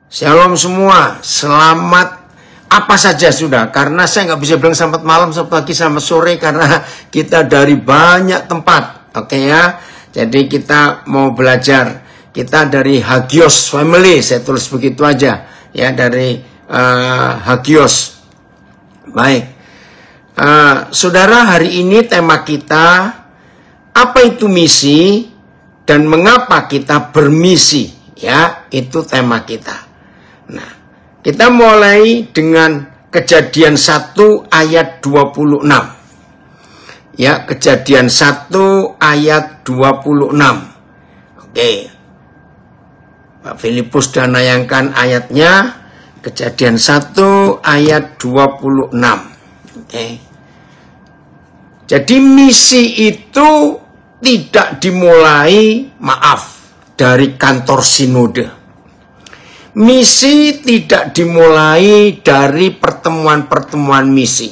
Shalom semua, selamat apa saja sudah. Karena saya nggak bisa bilang selamat malam, selamat pagi, selamat sore, karena kita dari banyak tempat. Oke ya, jadi kita mau belajar. Kita dari Hagios Family, saya tulis begitu aja ya, dari Hagios. Baik, saudara, hari ini tema kita, apa itu misi dan mengapa kita bermisi, ya, itu tema kita. Nah, kita mulai dengan Kejadian 1 ayat 26. Ya, Kejadian 1 ayat 26. Oke. Pak Filipus sudah nayangkan ayatnya. Kejadian 1 ayat 26. Oke. Jadi misi itu tidak dimulai, dari kantor sinode. Misi tidak dimulai dari pertemuan-pertemuan misi.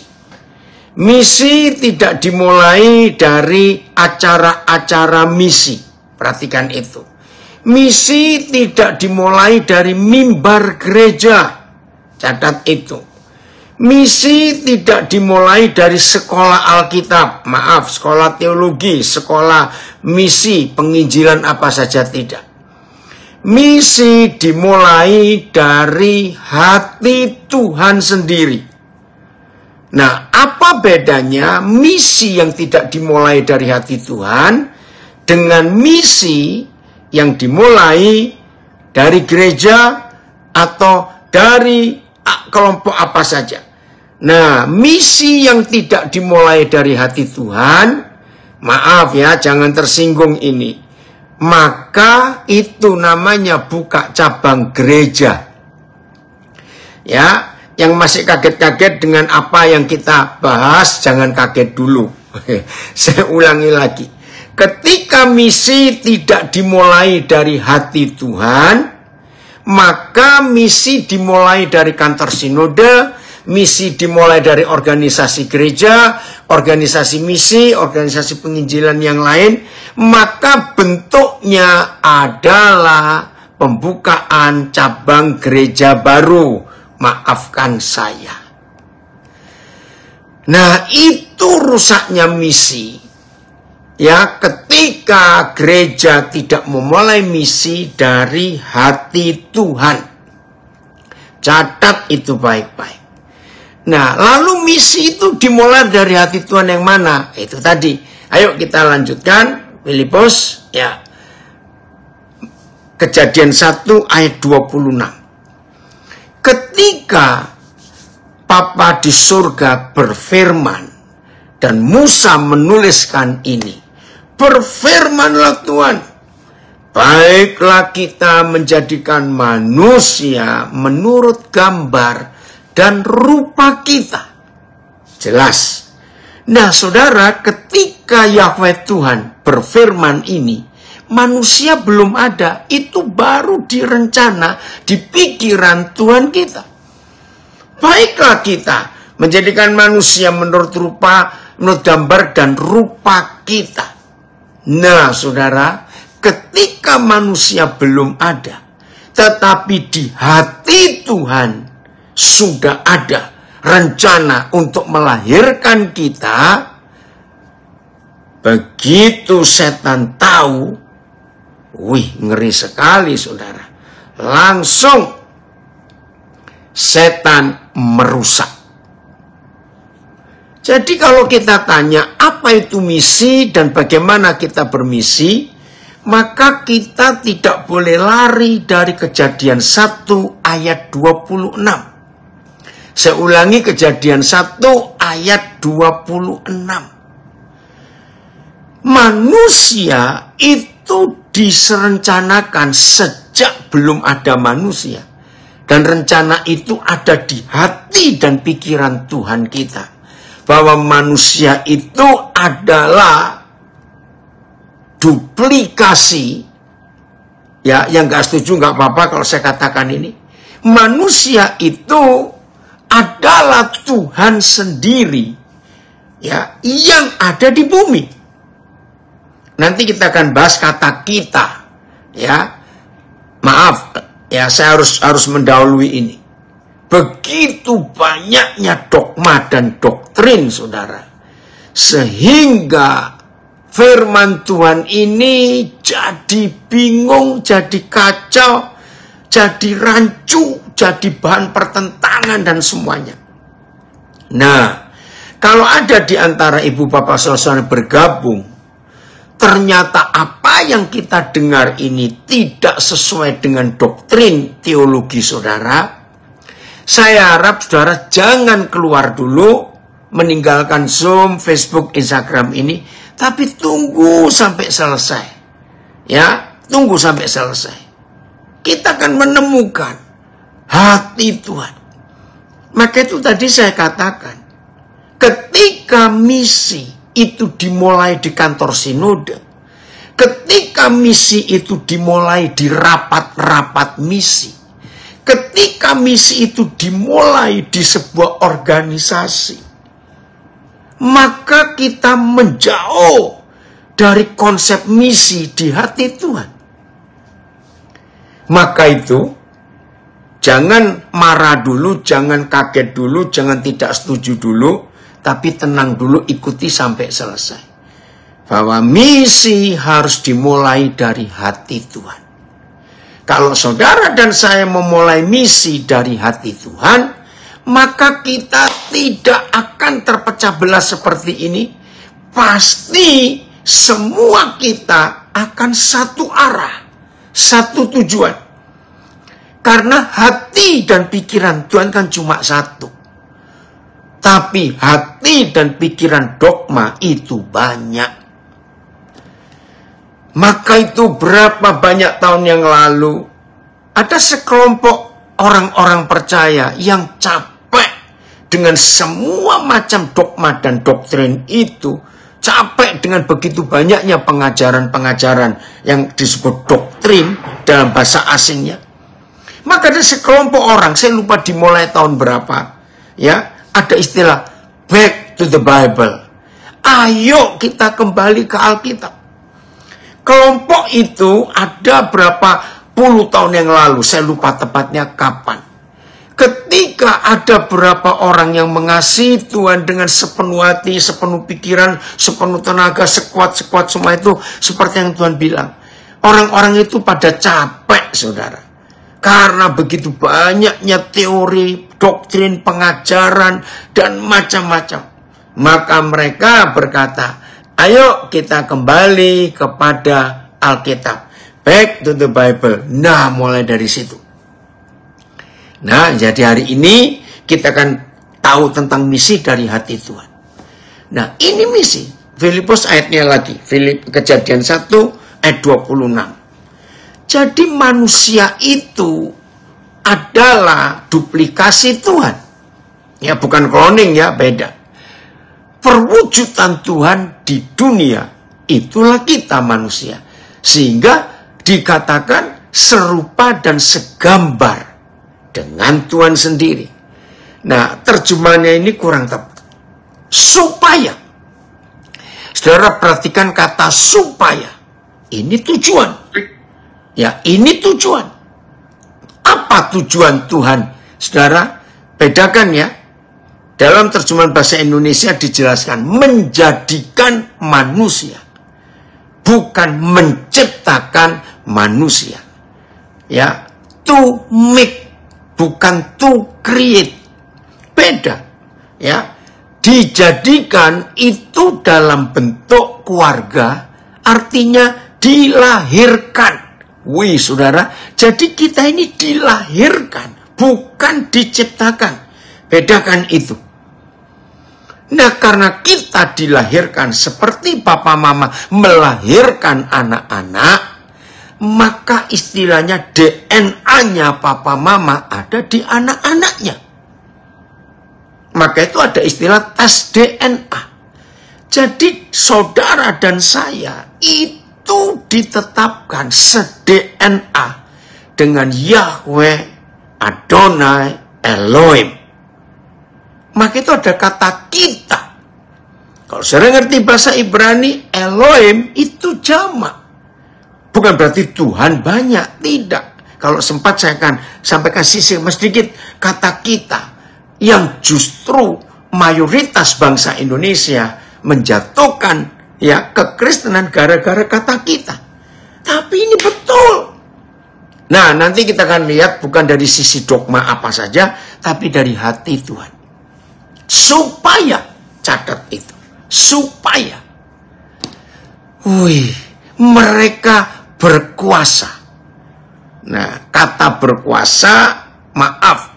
Misi tidak dimulai dari acara-acara misi. Perhatikan itu. Misi tidak dimulai dari mimbar gereja. Catat itu. Misi tidak dimulai dari sekolah Alkitab. Sekolah teologi, sekolah misi, penginjilan apa saja, tidak. Misi dimulai dari hati Tuhan sendiri. Nah, apa bedanya misi yang tidak dimulai dari hati Tuhan dengan misi yang dimulai dari gereja atau dari kelompok apa saja? Nah, misi yang tidak dimulai dari hati Tuhan, jangan tersinggung ini, maka itu namanya buka cabang gereja. Ya, yang masih kaget-kaget dengan apa yang kita bahas, jangan kaget dulu. Saya ulangi lagi. Ketika misi tidak dimulai dari hati Tuhan, maka misi dimulai dari kantor sinode, misi dimulai dari organisasi gereja, organisasi misi, organisasi penginjilan yang lain, maka bentuknya adalah pembukaan cabang gereja baru. Maafkan saya. Nah, itu rusaknya misi. Ya, ketika gereja tidak memulai misi dari hati Tuhan. Catat itu baik-baik. Nah, lalu misi itu dimulai dari hati Tuhan yang mana? Itu tadi. Ayo kita lanjutkan. Filipus, ya. Kejadian 1 ayat 26. Ketika Papa di surga berfirman dan Musa menuliskan ini, berfirmanlah Tuhan, baiklah kita menjadikan manusia menurut gambar dan rupa kita. Jelas. Nah, saudara, ketika Yahweh Tuhan berfirman ini, manusia belum ada. Itu baru direncana di pikiran Tuhan kita. Baiklah kita menjadikan manusia menurut rupa, menurut gambar dan rupa kita. Nah, saudara, ketika manusia belum ada, tetapi di hati Tuhan sudah ada rencana untuk melahirkan kita. Begitu setan tahu, ngeri sekali, saudara. Langsung setan merusak. Jadi kalau kita tanya apa itu misi dan bagaimana kita bermisi, maka kita tidak boleh lari dari Kejadian 1 ayat 26. Saya ulangi, Kejadian 1 ayat 26. Manusia itu diserencanakan sejak belum ada manusia. Dan rencana itu ada di hati dan pikiran Tuhan kita. Bahwa manusia itu adalah duplikasi. Ya, yang gak setuju gak apa-apa kalau saya katakan ini. Manusia itu adalah Tuhan sendiri, ya, yang ada di bumi. Nanti kita akan bahas kata kita, ya. Ya, saya harus mendahului ini. Begitu banyaknya dogma dan doktrin, saudara. Sehingga firman Tuhan ini jadi bingung, jadi kacau, jadi rancu, jadi bahan pertentangan dan semuanya. Nah, kalau ada di antara ibu bapak saudara bergabung, ternyata apa yang kita dengar ini tidak sesuai dengan doktrin teologi saudara, saya harap saudara jangan keluar dulu, meninggalkan Zoom, Facebook, Instagram ini, tapi tunggu sampai selesai. Ya, tunggu sampai selesai. Kita akan menemukan hati Tuhan. Maka itu tadi saya katakan, ketika misi itu dimulai di kantor sinode, ketika misi itu dimulai di rapat-rapat misi, ketika misi itu dimulai di sebuah organisasi, maka kita menjauh dari konsep misi di hati Tuhan. Maka itu, jangan marah dulu, jangan kaget dulu, jangan tidak setuju dulu, tapi tenang dulu, ikuti sampai selesai. Bahwa misi harus dimulai dari hati Tuhan. Kalau saudara dan saya memulai misi dari hati Tuhan, maka kita tidak akan terpecah belah seperti ini. Pasti semua kita akan satu arah, satu tujuan. Karena hati dan pikiran Tuhan kan cuma satu. Tapi hati dan pikiran dogma itu banyak. Maka itu berapa banyak tahun yang lalu, ada sekelompok orang-orang percaya yang capek dengan semua macam dogma dan doktrin itu. Capek dengan begitu banyaknya pengajaran-pengajaran yang disebut doktrin dalam bahasa asingnya. Maka ada sekelompok orang, saya lupa dimulai tahun berapa, ya, ada istilah back to the Bible. Ayo kita kembali ke Alkitab. Kelompok itu ada berapa puluh tahun yang lalu, saya lupa tepatnya kapan. Ketika ada berapa orang yang mengasihi Tuhan dengan sepenuh hati, sepenuh pikiran, sepenuh tenaga, sekuat-sekuat semua itu, seperti yang Tuhan bilang. Orang-orang itu pada capek, saudara. Karena begitu banyaknya teori, doktrin, pengajaran, dan macam-macam. Maka mereka berkata, ayo kita kembali kepada Alkitab. Back to the Bible. Nah, mulai dari situ. Nah, jadi hari ini kita akan tahu tentang misi dari hati Tuhan. Nah, ini misi. Filipus ayatnya lagi. Kejadian 1 ayat 26. Jadi manusia itu adalah duplikasi Tuhan. Ya, bukan cloning ya, beda. Perwujudan Tuhan di dunia, itulah kita manusia. Sehingga dikatakan serupa dan segambar dengan Tuhan sendiri. Nah, terjemahannya ini kurang tepat. Supaya. Saudara perhatikan kata supaya. Ini tujuan. Ya, ini tujuan. Apa tujuan Tuhan? Saudara, bedakan ya. Dalam terjemahan bahasa Indonesia dijelaskan menjadikan manusia. Bukan menciptakan manusia. Ya, to make, bukan to create. Beda. Ya, dijadikan itu dalam bentuk keluarga, artinya dilahirkan. Wih, saudara, jadi kita ini dilahirkan, bukan diciptakan. Bedakan itu. Nah, karena kita dilahirkan seperti papa mama melahirkan anak-anak, maka istilahnya DNA-nya papa mama ada di anak-anaknya. Maka itu ada istilah tes DNA. Jadi saudara dan saya itu ditetapkan se-DNA dengan Yahweh, Adonai, Elohim. Maka itu ada kata kita. Kalau saya ngerti bahasa Ibrani, Elohim itu jamak. Bukan berarti Tuhan banyak, tidak. Kalau sempat saya akan sampaikan sedikit kata kita yang justru mayoritas bangsa Indonesia menjatuhkan ya kekristenan gara-gara kata kita. Tapi ini betul. Nah, nanti kita akan lihat bukan dari sisi dogma apa saja, tapi dari hati Tuhan. Supaya, catat itu, supaya mereka berkuasa. Nah, kata berkuasa, maaf,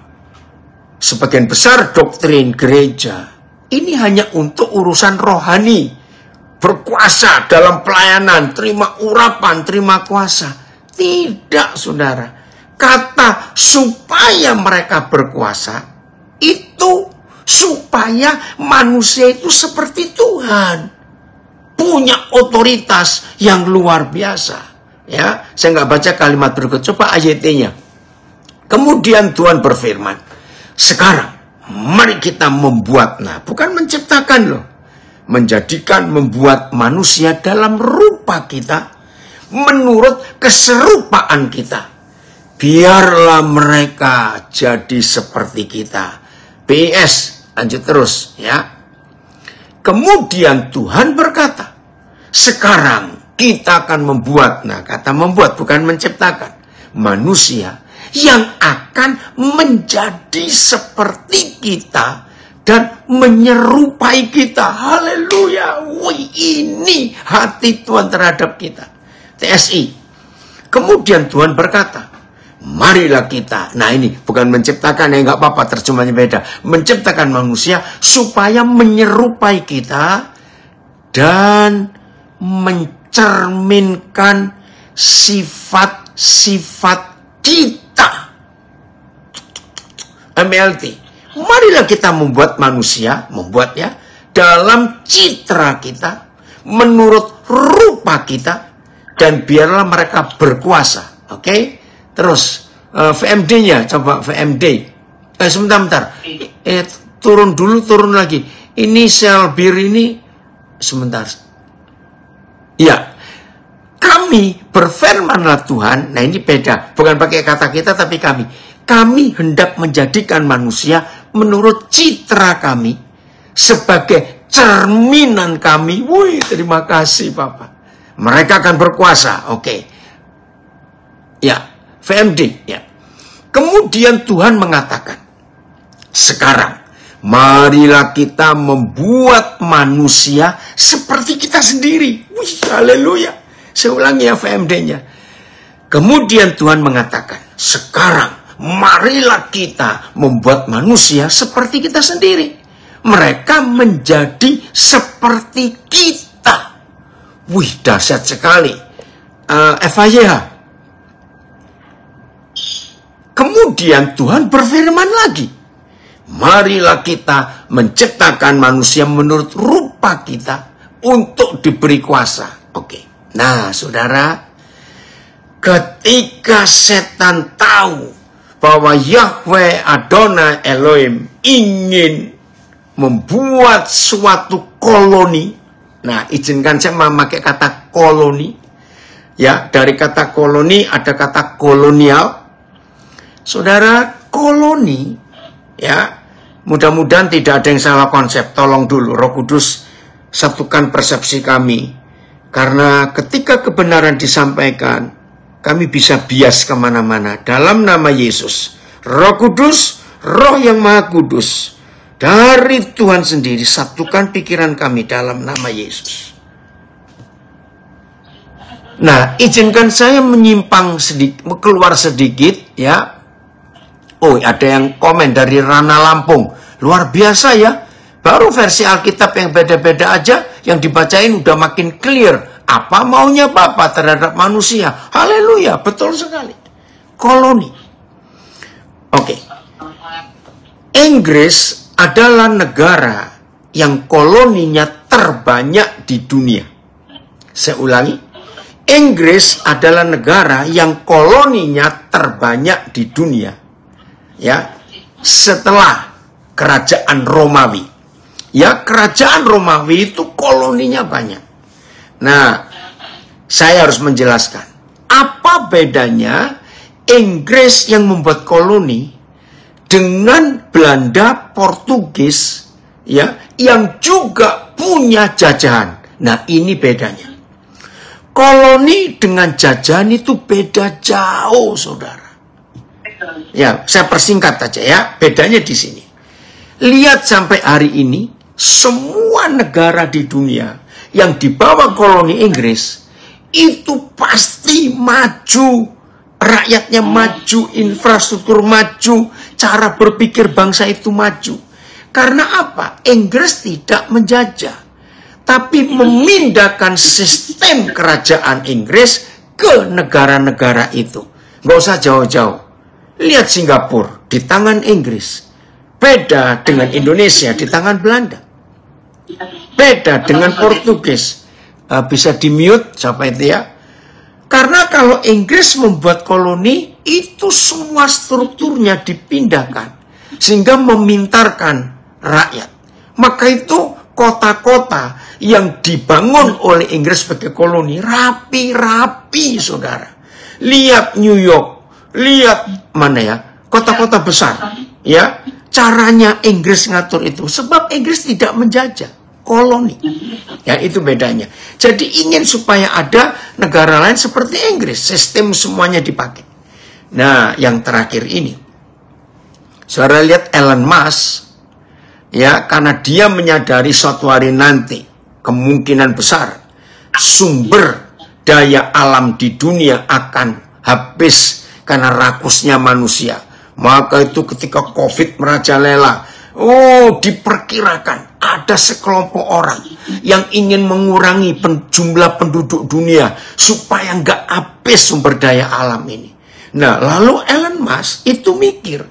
sebagian besar doktrin gereja ini hanya untuk urusan rohani. Berkuasa dalam pelayanan, terima urapan, terima kuasa. Tidak, saudara. Kata supaya mereka berkuasa, itu supaya manusia itu seperti Tuhan. Punya otoritas yang luar biasa. Ya, saya nggak baca kalimat berikut. Coba ayatnya. Kemudian Tuhan berfirman, sekarang mari kita membuat, nah bukan menciptakan loh. Menjadikan, membuat manusia dalam rupa kita, menurut keserupaan kita. Biarlah mereka jadi seperti kita. PS, lanjut terus ya. Kemudian Tuhan berkata, sekarang kita akan membuat, nah kata membuat bukan menciptakan, manusia yang akan menjadi seperti kita dan menyerupai kita. Haleluya. Wih, ini hati Tuhan terhadap kita. TSI. Kemudian Tuhan berkata, marilah kita. Nah ini bukan menciptakan, ya nggak apa-apa, terjemahnya beda. Menciptakan manusia supaya menyerupai kita dan mencerminkan sifat-sifat kita. MLT. Marilah kita membuat manusia, membuat ya, dalam citra kita, menurut rupa kita, dan biarlah mereka berkuasa. Oke? Terus, VMD-nya, coba VMD. Sebentar. Turun dulu, turun lagi. Ini sel bir ini, sebentar. Ya, kami berfirmanlah Tuhan, nah ini beda. Bukan pakai kata kita, tapi kami. Kami hendak menjadikan manusia menurut citra kami, sebagai cerminan kami. Wih, terima kasih Bapak. Mereka akan berkuasa. Oke. Ya, VMD. Ya. Kemudian Tuhan mengatakan, sekarang marilah kita membuat manusia seperti kita sendiri. Wih, haleluya. Saya ulangi ya VMD-nya. Kemudian Tuhan mengatakan, sekarang marilah kita membuat manusia seperti kita sendiri. Mereka menjadi seperti kita. Wih, dahsyat sekali. FYH. Kemudian Tuhan berfirman lagi. Marilah kita menciptakan manusia menurut rupa kita untuk diberi kuasa. Oke. Nah, saudara, ketika setan tahu bahwa Yahweh Adonai Elohim ingin membuat suatu koloni. Nah, izinkan saya memakai kata koloni. Ya, dari kata koloni ada kata kolonial. Saudara, koloni, ya, mudah-mudahan tidak ada yang salah konsep. Tolong dulu, Roh Kudus satukan persepsi kami. Karena ketika kebenaran disampaikan, kami bisa bias kemana-mana. Dalam nama Yesus, Roh Kudus, Roh yang Maha Kudus, dari Tuhan sendiri, satukan pikiran kami dalam nama Yesus. Nah, izinkan saya menyimpang sedikit, keluar sedikit, ya. Oh, ada yang komen dari Rana Lampung. Luar biasa ya. Baru versi Alkitab yang beda-beda aja, yang dibacain udah makin clear. Apa maunya Bapa terhadap manusia? Haleluya, betul sekali. Koloni. Oke. Inggris adalah negara yang koloninya terbanyak di dunia. Saya ulangi. Inggris adalah negara yang koloninya terbanyak di dunia. Ya, setelah kerajaan Romawi. Ya, kerajaan Romawi itu koloninya banyak. Nah, saya harus menjelaskan. Apa bedanya Inggris yang membuat koloni dengan Belanda, Portugis, ya, yang juga punya jajahan. Nah, ini bedanya. Koloni dengan jajahan itu beda jauh, saudara. Ya, saya persingkat aja ya, bedanya di sini. Lihat sampai hari ini, semua negara di dunia yang dibawa koloni Inggris itu pasti maju. Rakyatnya maju, infrastruktur maju, cara berpikir bangsa itu maju. Karena apa? Inggris tidak menjajah, tapi memindahkan sistem kerajaan Inggris ke negara-negara itu. Nggak usah jauh-jauh. Lihat Singapura di tangan Inggris. Beda dengan Indonesia di tangan Belanda. Beda dengan Portugis. Bisa di-mute siapa itu ya? Karena kalau Inggris membuat koloni, itu semua strukturnya dipindahkan. Sehingga memintarkan rakyat. Maka itu kota-kota yang dibangun oleh Inggris sebagai koloni, rapi-rapi, saudara. Lihat New York, lihat mana ya, kota-kota besar. Ya, caranya Inggris ngatur itu. Sebab Inggris tidak menjajah. Koloni. Ya, itu bedanya. Jadi ingin supaya ada negara lain seperti Inggris. Sistem semuanya dipakai. Nah, yang terakhir ini. Saudara lihat Elon Musk. Ya, karena dia menyadari suatu hari nanti. Kemungkinan besar. Sumber daya alam di dunia akan habis. Karena rakusnya manusia. Maka itu ketika COVID merajalela. Diperkirakan ada sekelompok orang yang ingin mengurangi jumlah penduduk dunia supaya nggak habis sumber daya alam ini. Nah, lalu Elon Musk itu mikir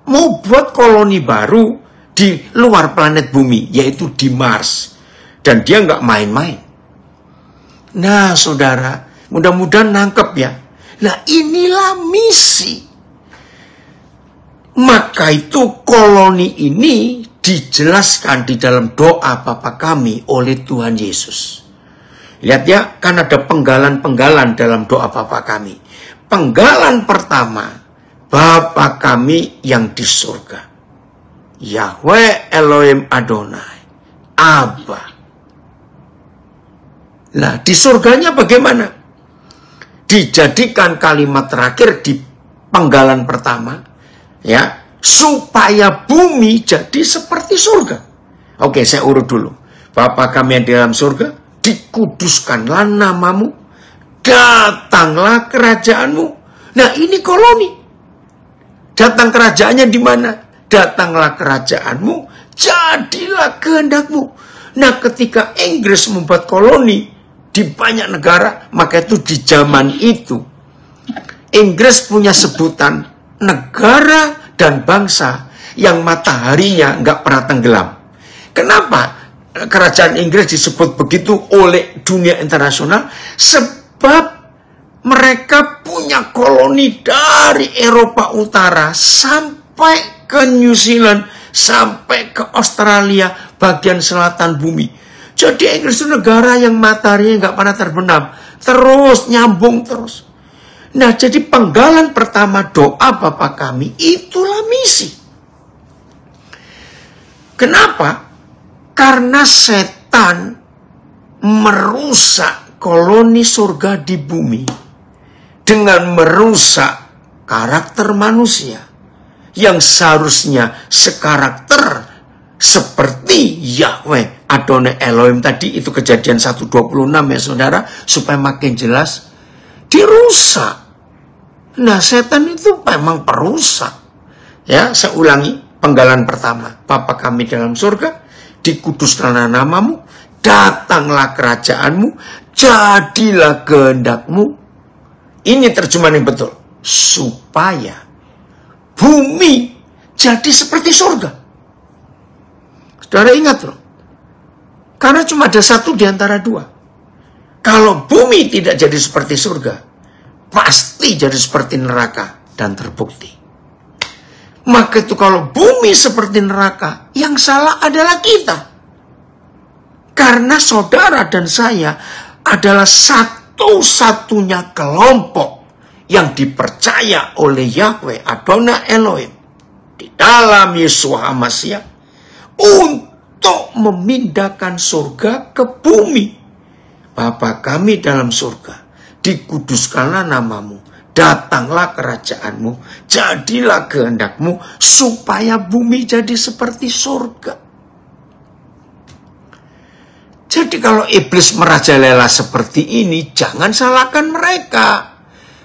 mau buat koloni baru di luar planet bumi, yaitu di Mars. Dan dia nggak main-main. Nah, saudara, mudah-mudahan nangkep ya. Nah, inilah misi. Maka itu koloni ini dijelaskan di dalam doa Bapa kami oleh Tuhan Yesus. Lihat ya, kan ada penggalan-penggalan dalam doa Bapa kami. Penggalan pertama, Bapa kami yang di surga. Yahweh Elohim Adonai. Abba. Nah, di surganya bagaimana? Dijadikan kalimat terakhir di penggalan pertama. Ya, supaya bumi jadi seperti surga. Oke, saya urut dulu. Bapa kami yang di dalam surga, dikuduskanlah namamu, datanglah kerajaanmu. Nah, ini koloni. Datang kerajaannya di mana? Datanglah kerajaanmu, jadilah kehendakmu. Nah, ketika Inggris membuat koloni di banyak negara, maka itu di zaman itu Inggris punya sebutan negara dan bangsa yang mataharinya nggak pernah tenggelam. Kenapa kerajaan Inggris disebut begitu oleh dunia internasional? Sebab mereka punya koloni dari Eropa Utara sampai ke New Zealand, sampai ke Australia, bagian selatan bumi. Jadi Inggris itu negara yang mataharinya nggak pernah terbenam, terus nyambung terus. Nah, jadi penggalan pertama doa Bapa kami, itulah misi. Kenapa? Karena setan merusak koloni surga di bumi dengan merusak karakter manusia yang seharusnya sekarakter seperti Yahweh Adonai Elohim tadi. Itu Kejadian 1:26 ya saudara, supaya makin jelas. Dirusak. Nah, setan itu memang perusak. Ya, saya ulangi penggalan pertama. Bapa kami dalam surga, dikuduskanlah namamu, datanglah kerajaanmu, jadilah kehendakmu. Ini terjemahan yang betul. Supaya bumi jadi seperti surga. Saudara ingat loh. Karena cuma ada satu di antara dua. Kalau bumi tidak jadi seperti surga, pasti jadi seperti neraka dan terbukti. Maka itu kalau bumi seperti neraka, yang salah adalah kita. Karena saudara dan saya adalah satu-satunya kelompok yang dipercaya oleh Yahweh Adonai Elohim di dalam Yesus HaMashiach untuk memindahkan surga ke bumi. Bapa kami dalam surga, dikuduskanlah namamu, datanglah kerajaanmu, jadilah kehendakmu, supaya bumi jadi seperti surga. Jadi kalau iblis merajalela seperti ini, jangan salahkan mereka.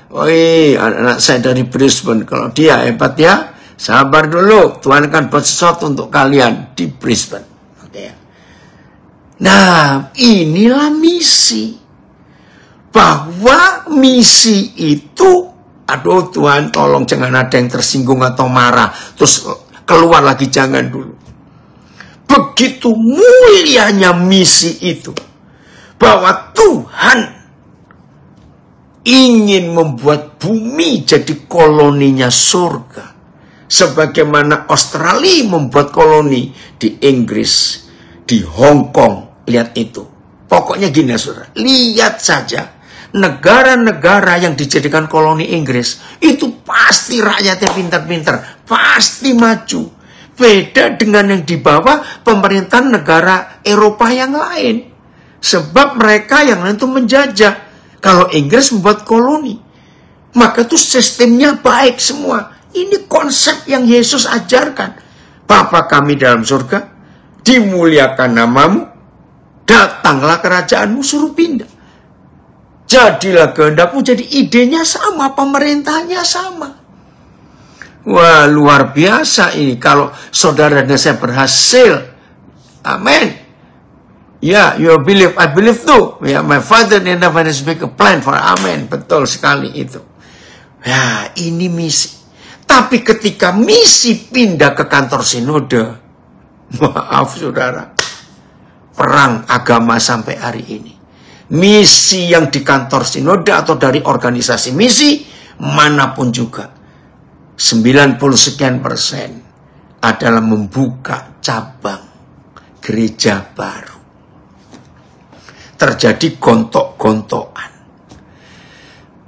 Woi, anak saya dari Brisbane, kalau dia hebat ya, sabar dulu, Tuhan akan buat sesuatu untuk kalian di Brisbane. Oke. Nah, inilah misi. Bahwa misi itu, aduh Tuhan tolong jangan ada yang tersinggung atau marah, terus keluar lagi, jangan dulu. Begitu mulianya misi itu, bahwa Tuhan ingin membuat bumi jadi koloninya surga. Sebagaimana Australia membuat koloni di Inggris, di Hong Kong. Lihat itu. Pokoknya gini saudara, lihat saja. Negara-negara yang dijadikan koloni Inggris, itu pasti rakyatnya pintar-pintar, pasti maju. Beda dengan yang di bawah pemerintahan negara Eropa yang lain. Sebab mereka yang lain itu menjajah. Kalau Inggris membuat koloni, maka itu sistemnya baik semua. Ini konsep yang Yesus ajarkan. Bapa kami dalam surga, dimuliakan namamu, datanglah kerajaanmu, suruh pindah. Jadilah kehendakmu, jadi idenya sama, pemerintahnya sama. Wah, luar biasa ini kalau saudara dan saya berhasil. Amin. Ya, you believe, I believe too. Ya, my father in heaven has make a plan for amen. Betul sekali itu. Ya, ini misi. Tapi ketika misi pindah ke kantor sinode, maaf saudara, perang agama sampai hari ini. Misi yang di kantor sinode atau dari organisasi misi manapun juga, 90 sekian persen adalah membuka cabang gereja baru. Terjadi gontok-gontokan.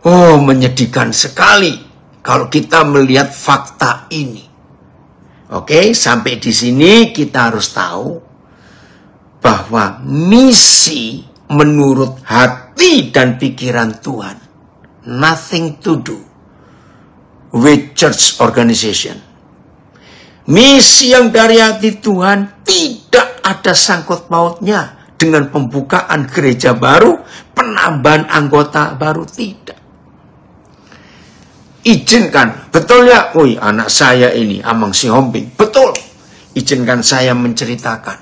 Oh, menyedihkan sekali kalau kita melihat fakta ini. Oke, sampai di sini kita harus tahu bahwa misi menurut hati dan pikiran Tuhan, nothing to do with church organization. Misi yang dari hati Tuhan tidak ada sangkut pautnya dengan pembukaan gereja baru, penambahan anggota baru, tidak. Izinkan, betul ya, woi anak saya ini Amang Si Homping, betul. Izinkan saya menceritakan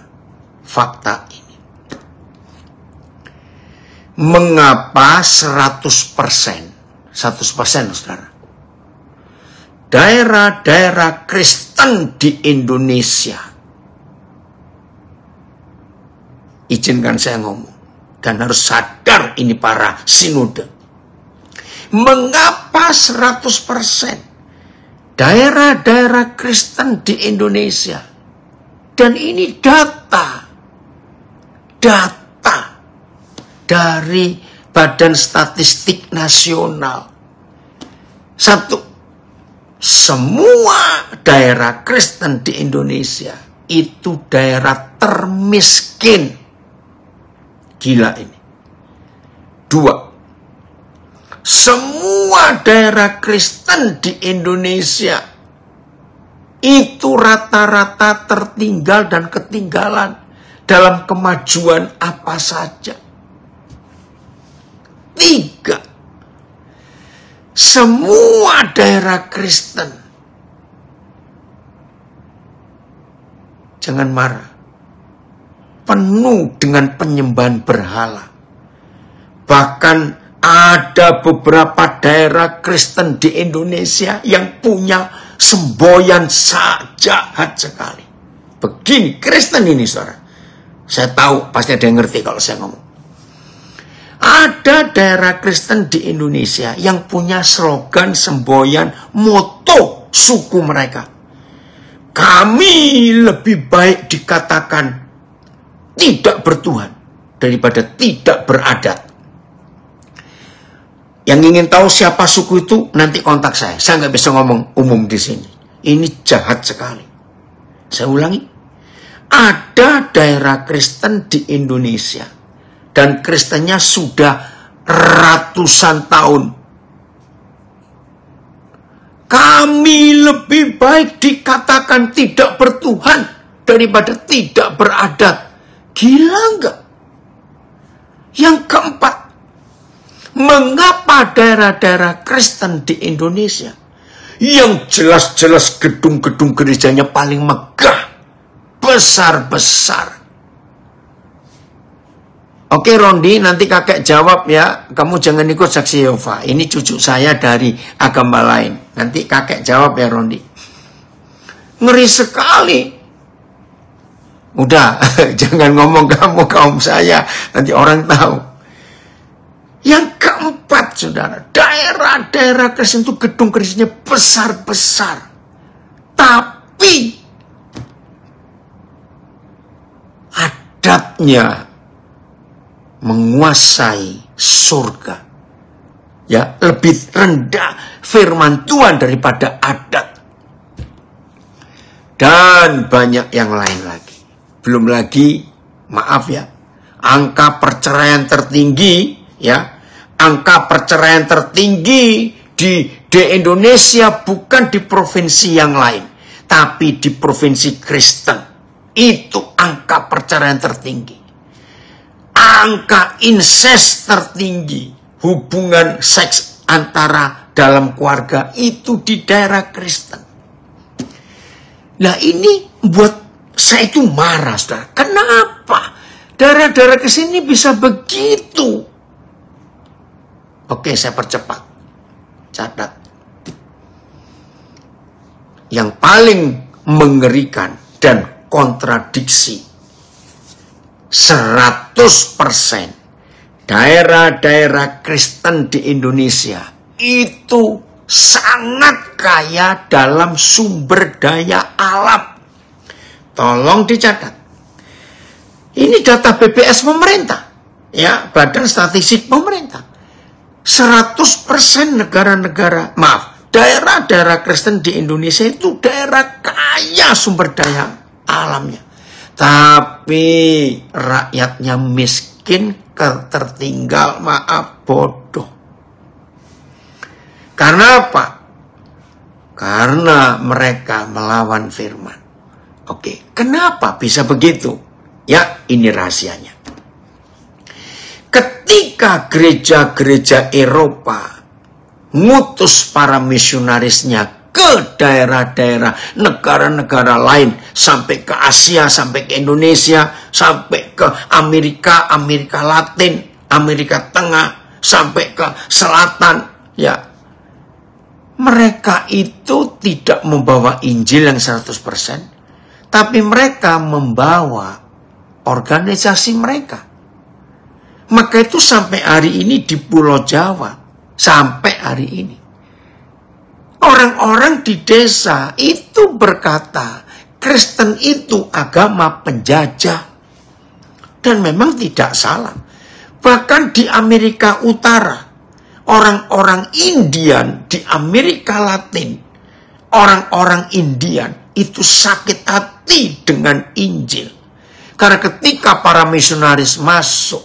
fakta ini. Mengapa 100%, saudara, daerah-daerah Kristen di Indonesia, izinkan saya ngomong, dan harus sadar ini para sinode, mengapa 100% daerah-daerah Kristen di Indonesia, dan ini data dari Badan Statistik Nasional. Satu, semua daerah Kristen di Indonesia itu daerah termiskin. Gila ini. Dua, semua daerah Kristen di Indonesia itu rata-rata tertinggal dan ketinggalan dalam kemajuan apa saja. Tiga, semua daerah Kristen, jangan marah, penuh dengan penyembahan berhala. Bahkan ada beberapa daerah Kristen di Indonesia yang punya semboyan jahat sekali. Begini Kristen ini saudara, saya tahu pasti ada yang ngerti kalau saya ngomong. Ada daerah Kristen di Indonesia yang punya slogan, semboyan, moto suku mereka. Kami lebih baik dikatakan tidak bertuhan daripada tidak beradat. Yang ingin tahu siapa suku itu, nanti kontak saya. Saya nggak bisa ngomong umum di sini. Ini jahat sekali. Saya ulangi. Ada daerah Kristen di Indonesia. Dan Kristennya sudah ratusan tahun. Kami lebih baik dikatakan tidak bertuhan daripada tidak beradat. Gila nggak? Yang keempat, mengapa daerah-daerah Kristen di Indonesia yang jelas-jelas gedung-gedung gerejanya paling megah, besar-besar? Oke Rondi, nanti kakek jawab ya. Kamu jangan ikut saksi Yehova. Ini cucu saya dari agama lain. Nanti kakek jawab ya Rondi. Ngeri sekali. Udah, jangan ngomong kamu kaum saya. Nanti orang tahu. Yang keempat, saudara. Daerah-daerah Kristen itu gedung Kristennya besar-besar. Tapi adatnya menguasai surga. Ya, lebih rendah firman Tuhan daripada adat. Dan banyak yang lain lagi. Belum lagi, maaf ya, angka perceraian tertinggi, ya, angka perceraian tertinggi di Indonesia bukan di provinsi yang lain, tapi di provinsi Kristen. Itu angka perceraian tertinggi. Angka incest tertinggi, hubungan seks antara dalam keluarga itu di daerah Kristen. Nah ini buat saya itu marah, saudara. Kenapa daerah-daerah kesini bisa begitu? Oke, saya percepat. Catat. Yang paling mengerikan dan kontradiksi, 100% daerah-daerah Kristen di Indonesia itu sangat kaya dalam sumber daya alam. Tolong dicatat. Ini data BPS pemerintah. Ya, Badan Statistik pemerintah. 100% negara-negara, maaf, daerah-daerah Kristen di Indonesia itu daerah kaya sumber daya alamnya. Tapi rakyatnya miskin, tertinggal, maaf, bodoh. Karena apa? Karena mereka melawan firman. Oke, kenapa bisa begitu? Ya, ini rahasianya. Ketika gereja-gereja Eropa ngutus para misionarisnya ke daerah-daerah negara-negara lain, sampai ke Asia, sampai ke Indonesia, sampai ke Amerika, Amerika Latin, Amerika Tengah, sampai ke Selatan, ya. Mereka itu tidak membawa Injil yang 100%. Tapi mereka membawa organisasi mereka. Maka itu sampai hari ini di Pulau Jawa. Sampai hari ini. Orang-orang di desa itu berkata, Kristen itu agama penjajah. Dan memang tidak salah. Bahkan di Amerika Utara, orang-orang Indian di Amerika Latin, orang-orang Indian itu sakit hati dengan Injil. Karena ketika para misionaris masuk,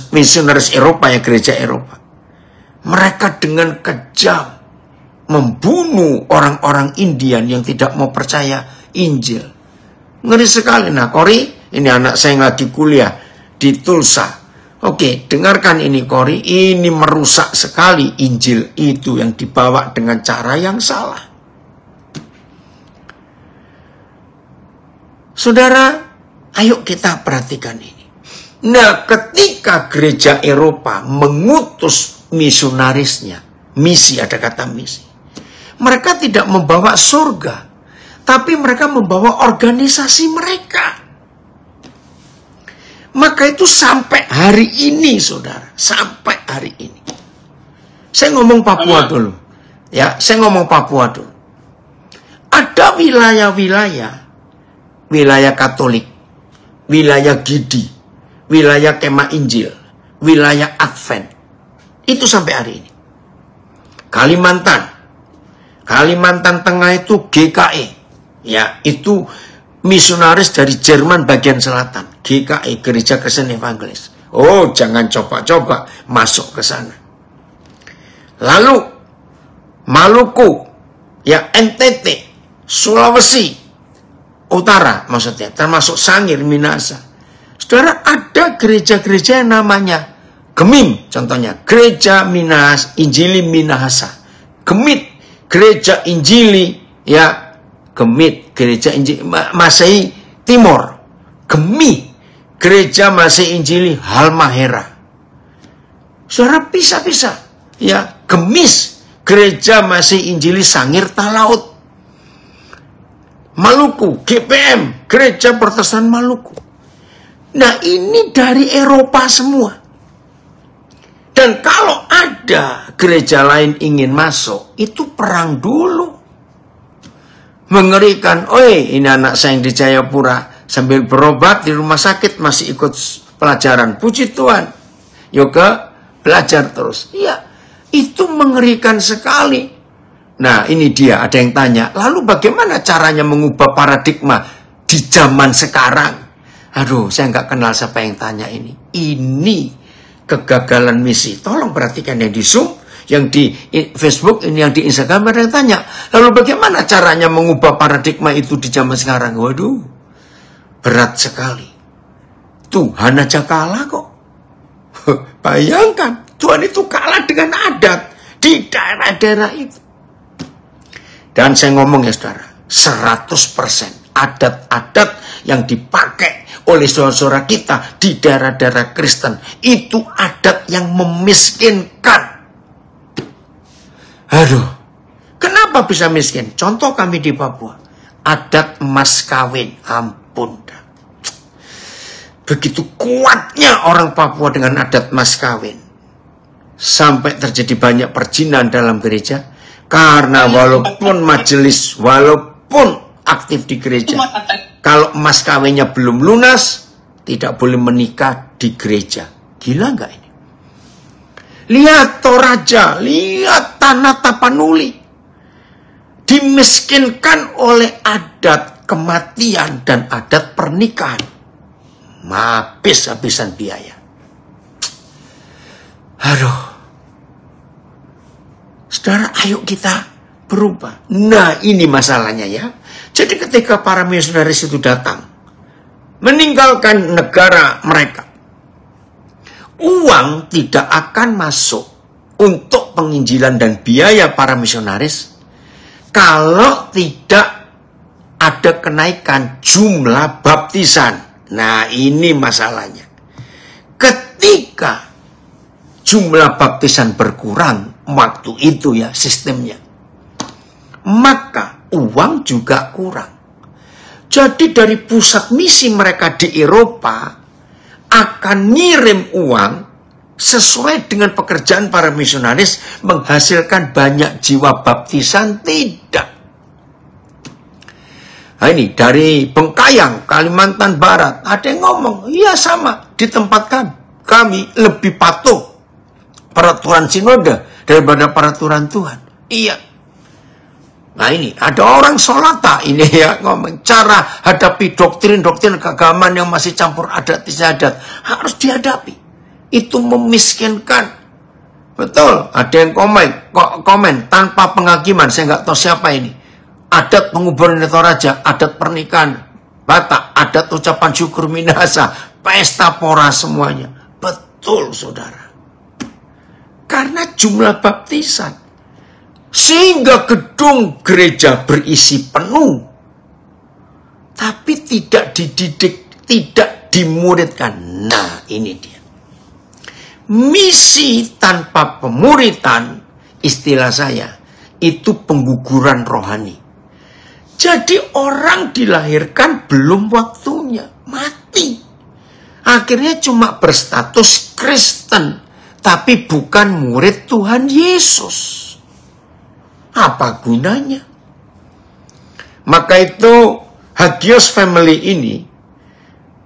misionaris Eropa ya, gereja Eropa, mereka dengan kejam membunuh orang-orang Indian yang tidak mau percaya Injil. Ngeri sekali. Nah, Kori, ini anak saya yang lagi kuliah di Tulsa. Oke, dengarkan ini Kori, ini merusak sekali Injil itu yang dibawa dengan cara yang salah. Saudara, ayo kita perhatikan ini. Nah, ketika gereja Eropa mengutus misionarisnya, misi, ada kata misi, mereka tidak membawa surga, tapi mereka membawa organisasi mereka. Maka itu sampai hari ini, saudara, sampai hari ini. Saya ngomong Papua dulu. Ya, saya ngomong Papua dulu. Ada wilayah-wilayah, wilayah Katolik, wilayah Gidi, wilayah Kemah Injil, wilayah Advent, Itu sampai hari ini. Kalimantan Tengah itu GKE. Ya, itu misionaris dari Jerman bagian selatan. GKE, Gereja Kristen Evangelis. Oh, jangan coba-coba masuk ke sana. Lalu, Maluku, ya NTT, Sulawesi Utara maksudnya, termasuk Sangir, Minahasa. Saudara, ada gereja-gereja yang namanya Gemim, contohnya Gereja Injili Minahasa. Gemit, Gereja Injili, ya Gemit, Gereja Injili Masehi Timur. Gemi, Gereja Masehi Injili Halmahera. Saudara, bisa-bisa, ya Gemis, Gereja Masehi Injili Sangir Talaut. Maluku, GPM, Gereja Protestan Maluku. Nah, ini dari Eropa semua. Dan kalau ada gereja lain ingin masuk, itu perang dulu. Mengerikan, oi ini anak saya yang di Jayapura, sambil berobat di rumah sakit masih ikut pelajaran. Puji Tuhan, yoga belajar terus. Iya, itu mengerikan sekali. Nah, ini dia, ada yang tanya, lalu bagaimana caranya mengubah paradigma di zaman sekarang? Aduh, saya nggak kenal siapa yang tanya ini. Ini kegagalan misi. Tolong perhatikan yang di Zoom, yang di Facebook, ini yang di Instagram ada yang tanya. Lalu bagaimana caranya mengubah paradigma itu di zaman sekarang? Waduh, berat sekali. Tuhan aja kalah kok. Bayangkan, Tuhan itu kalah dengan adat di daerah-daerah itu. Dan saya ngomong ya saudara, 100% adat-adat yang dipakai oleh saudara-saudara kita di daerah-daerah Kristen itu adat yang memiskinkan. Aduh, kenapa bisa miskin? Contoh kami di Papua, adat mas kawin, ampun. Begitu kuatnya orang Papua dengan adat mas kawin, sampai terjadi banyak perjinan dalam gereja. Karena walaupun majelis, walaupun aktif di gereja, kalau mas kawinnya belum lunas, tidak boleh menikah di gereja. Gila nggak ini? Lihat Toraja, lihat Tanah Tapanuli. Dimiskinkan oleh adat kematian dan adat pernikahan. Habis-habisan biaya. Aduh. Saudara, ayo kita berubah. Nah, ini masalahnya ya. Jadi ketika para misionaris itu datang, meninggalkan negara mereka, uang tidak akan masuk untuk penginjilan dan biaya para misionaris kalau tidak ada kenaikan jumlah baptisan. Nah, ini masalahnya. Ketika jumlah baptisan berkurang, waktu itu ya sistemnya, maka uang juga kurang. Jadi dari pusat misi mereka di Eropa akan ngirim uang sesuai dengan pekerjaan para misionaris menghasilkan banyak jiwa baptisan, tidak. Nah ini dari Bengkayang, Kalimantan Barat, ada yang ngomong, iya sama, di tempat kami lebih patuh peraturan sinode daripada peraturan Tuhan. Iya. Nah ini, ada orang Solata ini ya ngomong, cara hadapi doktrin-doktrin keagamaan yang masih campur adat istiadat harus dihadapi. Itu memiskinkan. Betul, ada yang komen tanpa penghakiman, saya nggak tahu siapa ini. Adat penguburan di Toraja, adat pernikahan Batak, adat ucapan syukur Minahasa, pesta pora semuanya. Betul, saudara. Karena jumlah baptisan. Sehingga gedung gereja berisi penuh. Tapi tidak dididik, tidak dimuridkan. Nah, ini dia. Misi tanpa pemuritan, istilah saya, itu pengguguran rohani. Jadi orang dilahirkan belum waktunya, mati. Akhirnya cuma berstatus Kristen, tapi bukan murid Tuhan Yesus. Apa gunanya? Maka itu Hagios Family ini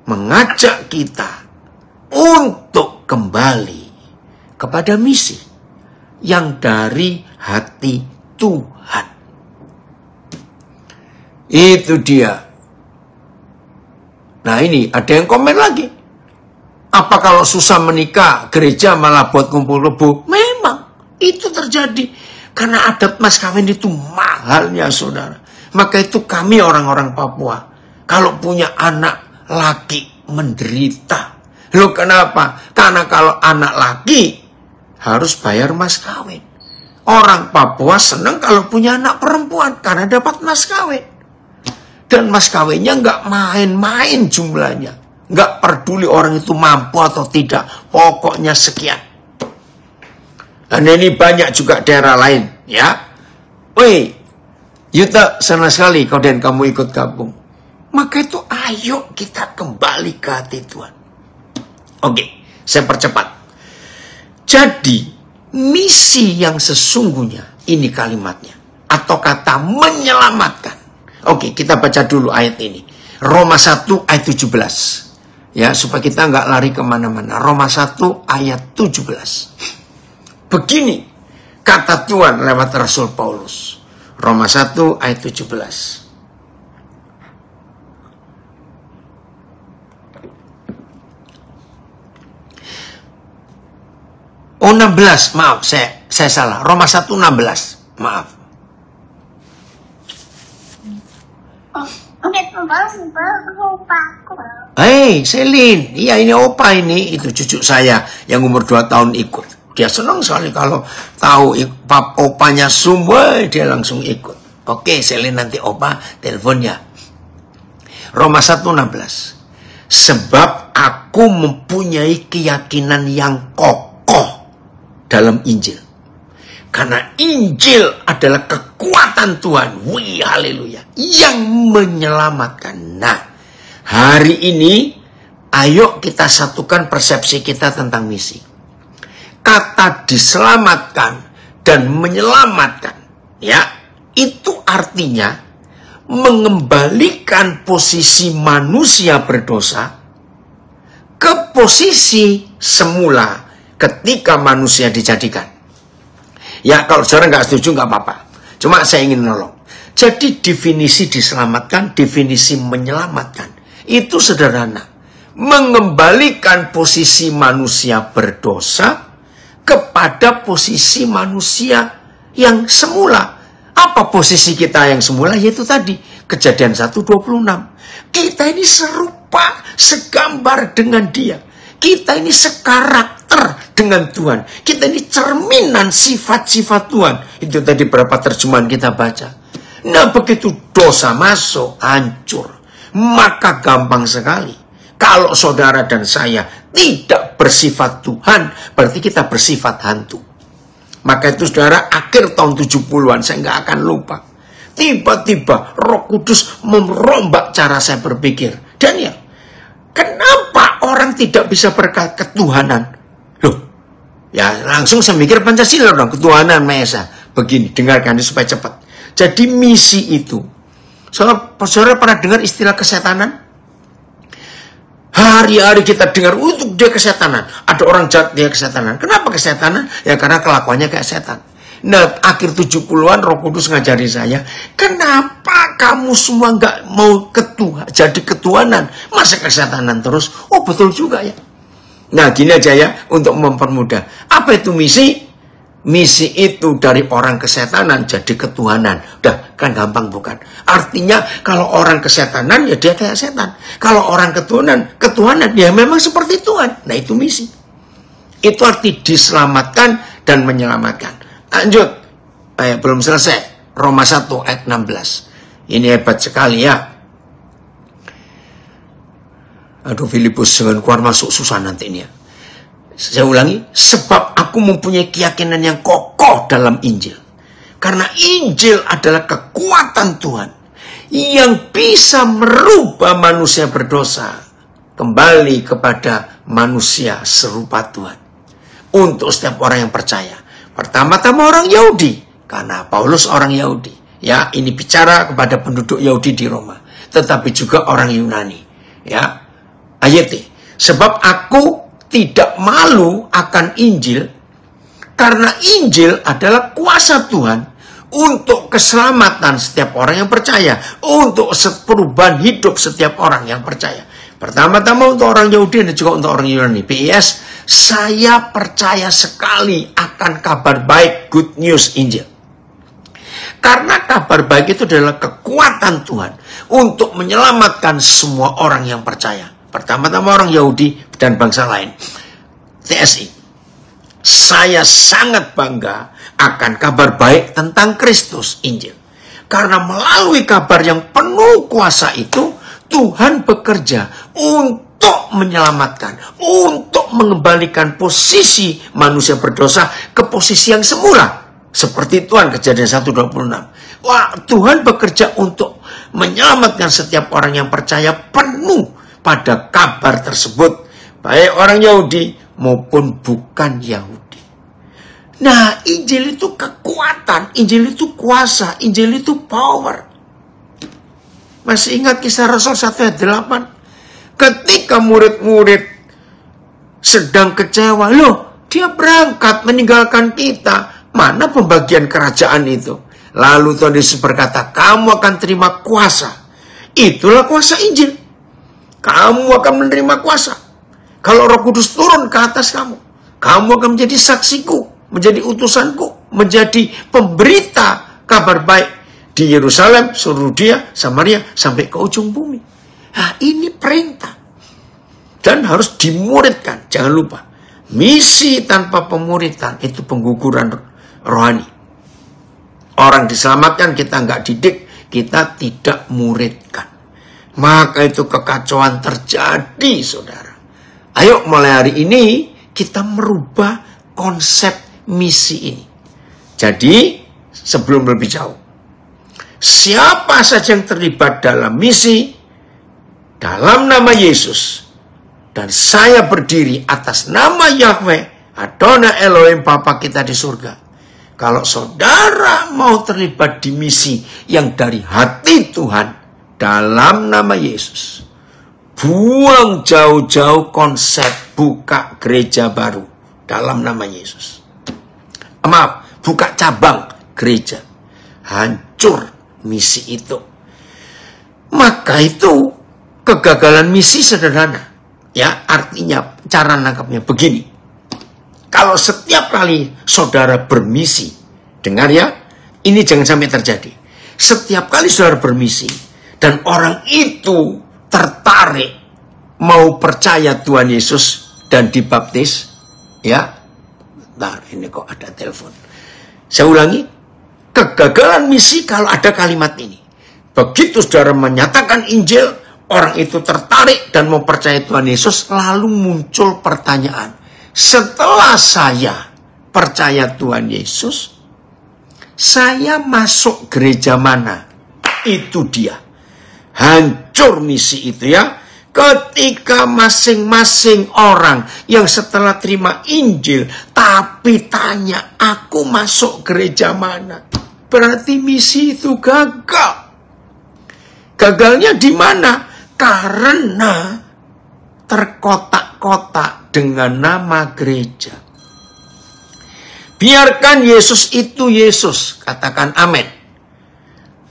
mengajak kita untuk kembali kepada misi. yang dari hati Tuhan. Itu dia. Nah ini ada yang komen lagi. Apa kalau susah menikah, gereja malah buat kumpul kebo? Memang itu terjadi. Karena adat mas kawin itu mahalnya saudara. Maka itu kami orang-orang Papua, kalau punya anak laki menderita. Loh kenapa? Karena kalau anak laki harus bayar mas kawin. Orang Papua senang kalau punya anak perempuan karena dapat mas kawin. Dan mas kawinnya nggak main-main jumlahnya. Nggak peduli orang itu mampu atau tidak. Pokoknya sekian. Dan ini banyak juga daerah lain. Ya. Woi, Yuta, senang sekali kau dan kamu ikut gabung. Maka itu ayo kita kembali ke hati Tuhan. Oke, saya percepat. Jadi, misi yang sesungguhnya, ini kalimatnya. Atau kata menyelamatkan. Oke, kita baca dulu ayat ini. Roma 1 ayat 17. Ya, supaya kita nggak lari kemana-mana. Roma 1 ayat 17. Begini kata Tuhan lewat Rasul Paulus. Roma 1 ayat 17. Oh 16, maaf, saya salah. Roma 1 16, maaf. Hei, Selin, iya ini opa ini, itu cucu saya yang umur 2 tahun ikut. Dia senang sekali kalau tahu opanya semua, dia langsung ikut. Oke, Selin nanti opa teleponnya. Roma 1:16. Sebab aku mempunyai keyakinan yang kokoh dalam Injil. Karena Injil adalah kekuatan Tuhan. Wih, haleluya. Yang menyelamatkan. Nah, hari ini, ayo kita satukan persepsi kita tentang misi. Kata diselamatkan dan menyelamatkan. Ya, itu artinya mengembalikan posisi manusia berdosa ke posisi semula ketika manusia dijadikan. Ya, kalau saudara nggak setuju nggak apa-apa. Cuma saya ingin nolong. Jadi definisi diselamatkan, definisi menyelamatkan. Itu sederhana. Mengembalikan posisi manusia berdosa kepada posisi manusia yang semula. Apa posisi kita yang semula? Yaitu tadi. Kejadian 1:26. Kita ini serupa, segambar dengan dia. Kita ini sekarakter dengan Tuhan. Kita ini cerminan sifat-sifat Tuhan. Itu tadi berapa terjemahan kita baca. Nah, begitu dosa masuk, hancur. Maka gampang sekali. Kalau saudara dan saya tidak bersifat Tuhan, berarti kita bersifat hantu. Maka itu saudara, akhir tahun 70-an, saya nggak akan lupa. Tiba-tiba Roh Kudus merombak cara saya berpikir. Dan ya, kenapa orang tidak bisa berkata ketuhanan? Loh, ya langsung saya mikir Pancasila dong, ketuhanan Maha Esa. Begini, dengarkan ini supaya cepat. Jadi misi itu, saudara pernah dengar istilah kesetanan? Hari-hari kita dengar untuk dia kesetanan. Ada orang jahat, dia kesetanan. Kenapa kesetanan? Ya karena kelakuannya kayak setan. Nah, akhir 70-an Roh Kudus ngajari saya, kenapa kamu semua nggak mau jadi ketuhanan? Masa kesetanan terus? Oh, betul juga ya. Nah, gini aja ya, untuk mempermudah. Apa itu misi? Misi itu dari orang kesetanan jadi ketuhanan. Udah, kan gampang bukan? Artinya kalau orang kesetanan ya dia kayak setan. Kalau orang ketuhanan ya memang seperti Tuhan. Nah, itu misi. Itu arti diselamatkan dan menyelamatkan. Lanjut. Belum selesai. Roma 1 ayat 16. Ini hebat sekali ya. Aduh, Filipus dengan keluar masuk susah nanti ini ya. Saya ulangi, sebab aku mempunyai keyakinan yang kokoh dalam Injil. Karena Injil adalah kekuatan Tuhan yang bisa merubah manusia berdosa kembali kepada manusia serupa Tuhan. Untuk setiap orang yang percaya. Pertama-tama orang Yahudi, karena Paulus orang Yahudi. Ya, ini bicara kepada penduduk Yahudi di Roma, tetapi juga orang Yunani. Ya, ayat sebab aku tidak malu akan Injil Karena Injil adalah kuasa Tuhan untuk keselamatan setiap orang yang percaya, untuk perubahan hidup setiap orang yang percaya. Pertama-tama untuk orang Yahudi dan juga untuk orang Yunani. PS, saya percaya sekali akan kabar baik, good news Injil. Karena kabar baik itu adalah kekuatan Tuhan untuk menyelamatkan semua orang yang percaya. Pertama-tama orang Yahudi dan bangsa lain. TSI, saya sangat bangga akan kabar baik tentang Kristus Injil. Karena melalui kabar yang penuh kuasa itu, Tuhan bekerja untuk menyelamatkan, untuk mengembalikan posisi manusia berdosa ke posisi yang semula. Seperti Tuhan, Kejadian 1:26. Wah, Tuhan bekerja untuk menyelamatkan setiap orang yang percaya penuh pada kabar tersebut. Baik orang Yahudi maupun bukan Yahudi. Nah, Injil itu kekuatan, Injil itu kuasa, Injil itu power. Masih ingat kisah Rasul 1:8? Ketika murid-murid sedang kecewa, loh, dia berangkat meninggalkan kita. Mana pembagian kerajaan itu? Lalu Tuhan Yesus berkata, kamu akan terima kuasa. Itulah kuasa Injil. Kamu akan menerima kuasa. Kalau Roh Kudus turun ke atas kamu, kamu akan menjadi saksiku, menjadi utusanku, menjadi pemberita kabar baik di Yerusalem, seluruh Yudea, Samaria, sampai ke ujung bumi. Nah, ini perintah. Dan harus dimuridkan. Jangan lupa, misi tanpa pemuritan itu pengguguran rohani. Orang diselamatkan, kita nggak didik, kita tidak muridkan. Maka itu kekacauan terjadi, saudara. Ayo mulai hari ini kita merubah konsep misi ini. Jadi, sebelum lebih jauh, siapa saja yang terlibat dalam misi, dalam nama Yesus, dan saya berdiri atas nama Yahweh, Adonai Elohim Bapa kita di surga. Kalau saudara mau terlibat di misi yang dari hati Tuhan, dalam nama Yesus, buang jauh-jauh konsep buka gereja baru dalam nama Yesus. Maaf, buka cabang gereja. Hancur misi itu. Maka itu kegagalan misi sederhana. Ya, artinya cara nangkapnya begini. Kalau setiap kali saudara bermisi, dengar ya, ini jangan sampai terjadi. Setiap kali saudara bermisi dan orang itu tertarik mau percaya Tuhan Yesus dan dibaptis, ya. Bentar, ini kok ada telepon. Saya ulangi, kegagalan misi kalau ada kalimat ini. Begitu saudara menyatakan Injil, orang itu tertarik dan mau percaya Tuhan Yesus, lalu muncul pertanyaan. Setelah saya percaya Tuhan Yesus, saya masuk gereja mana? Itu dia. Hancur misi itu ya. Ketika masing-masing orang yang setelah terima Injil, tapi tanya, aku masuk gereja mana? Berarti misi itu gagal. Gagalnya di mana? Karena terkotak-kotak dengan nama gereja. Biarkan Yesus itu Yesus. Katakan amin.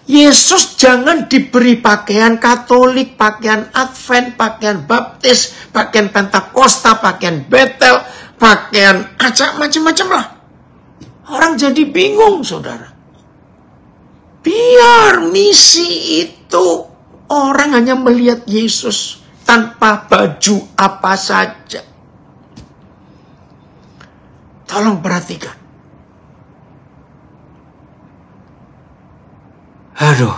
Yesus jangan diberi pakaian Katolik, pakaian Advent, pakaian Baptis, pakaian Pentakosta, pakaian Betel, pakaian acak macam-macam lah. Orang jadi bingung, saudara. Biar misi itu orang hanya melihat Yesus tanpa baju apa saja. Tolong perhatikan. Aduh,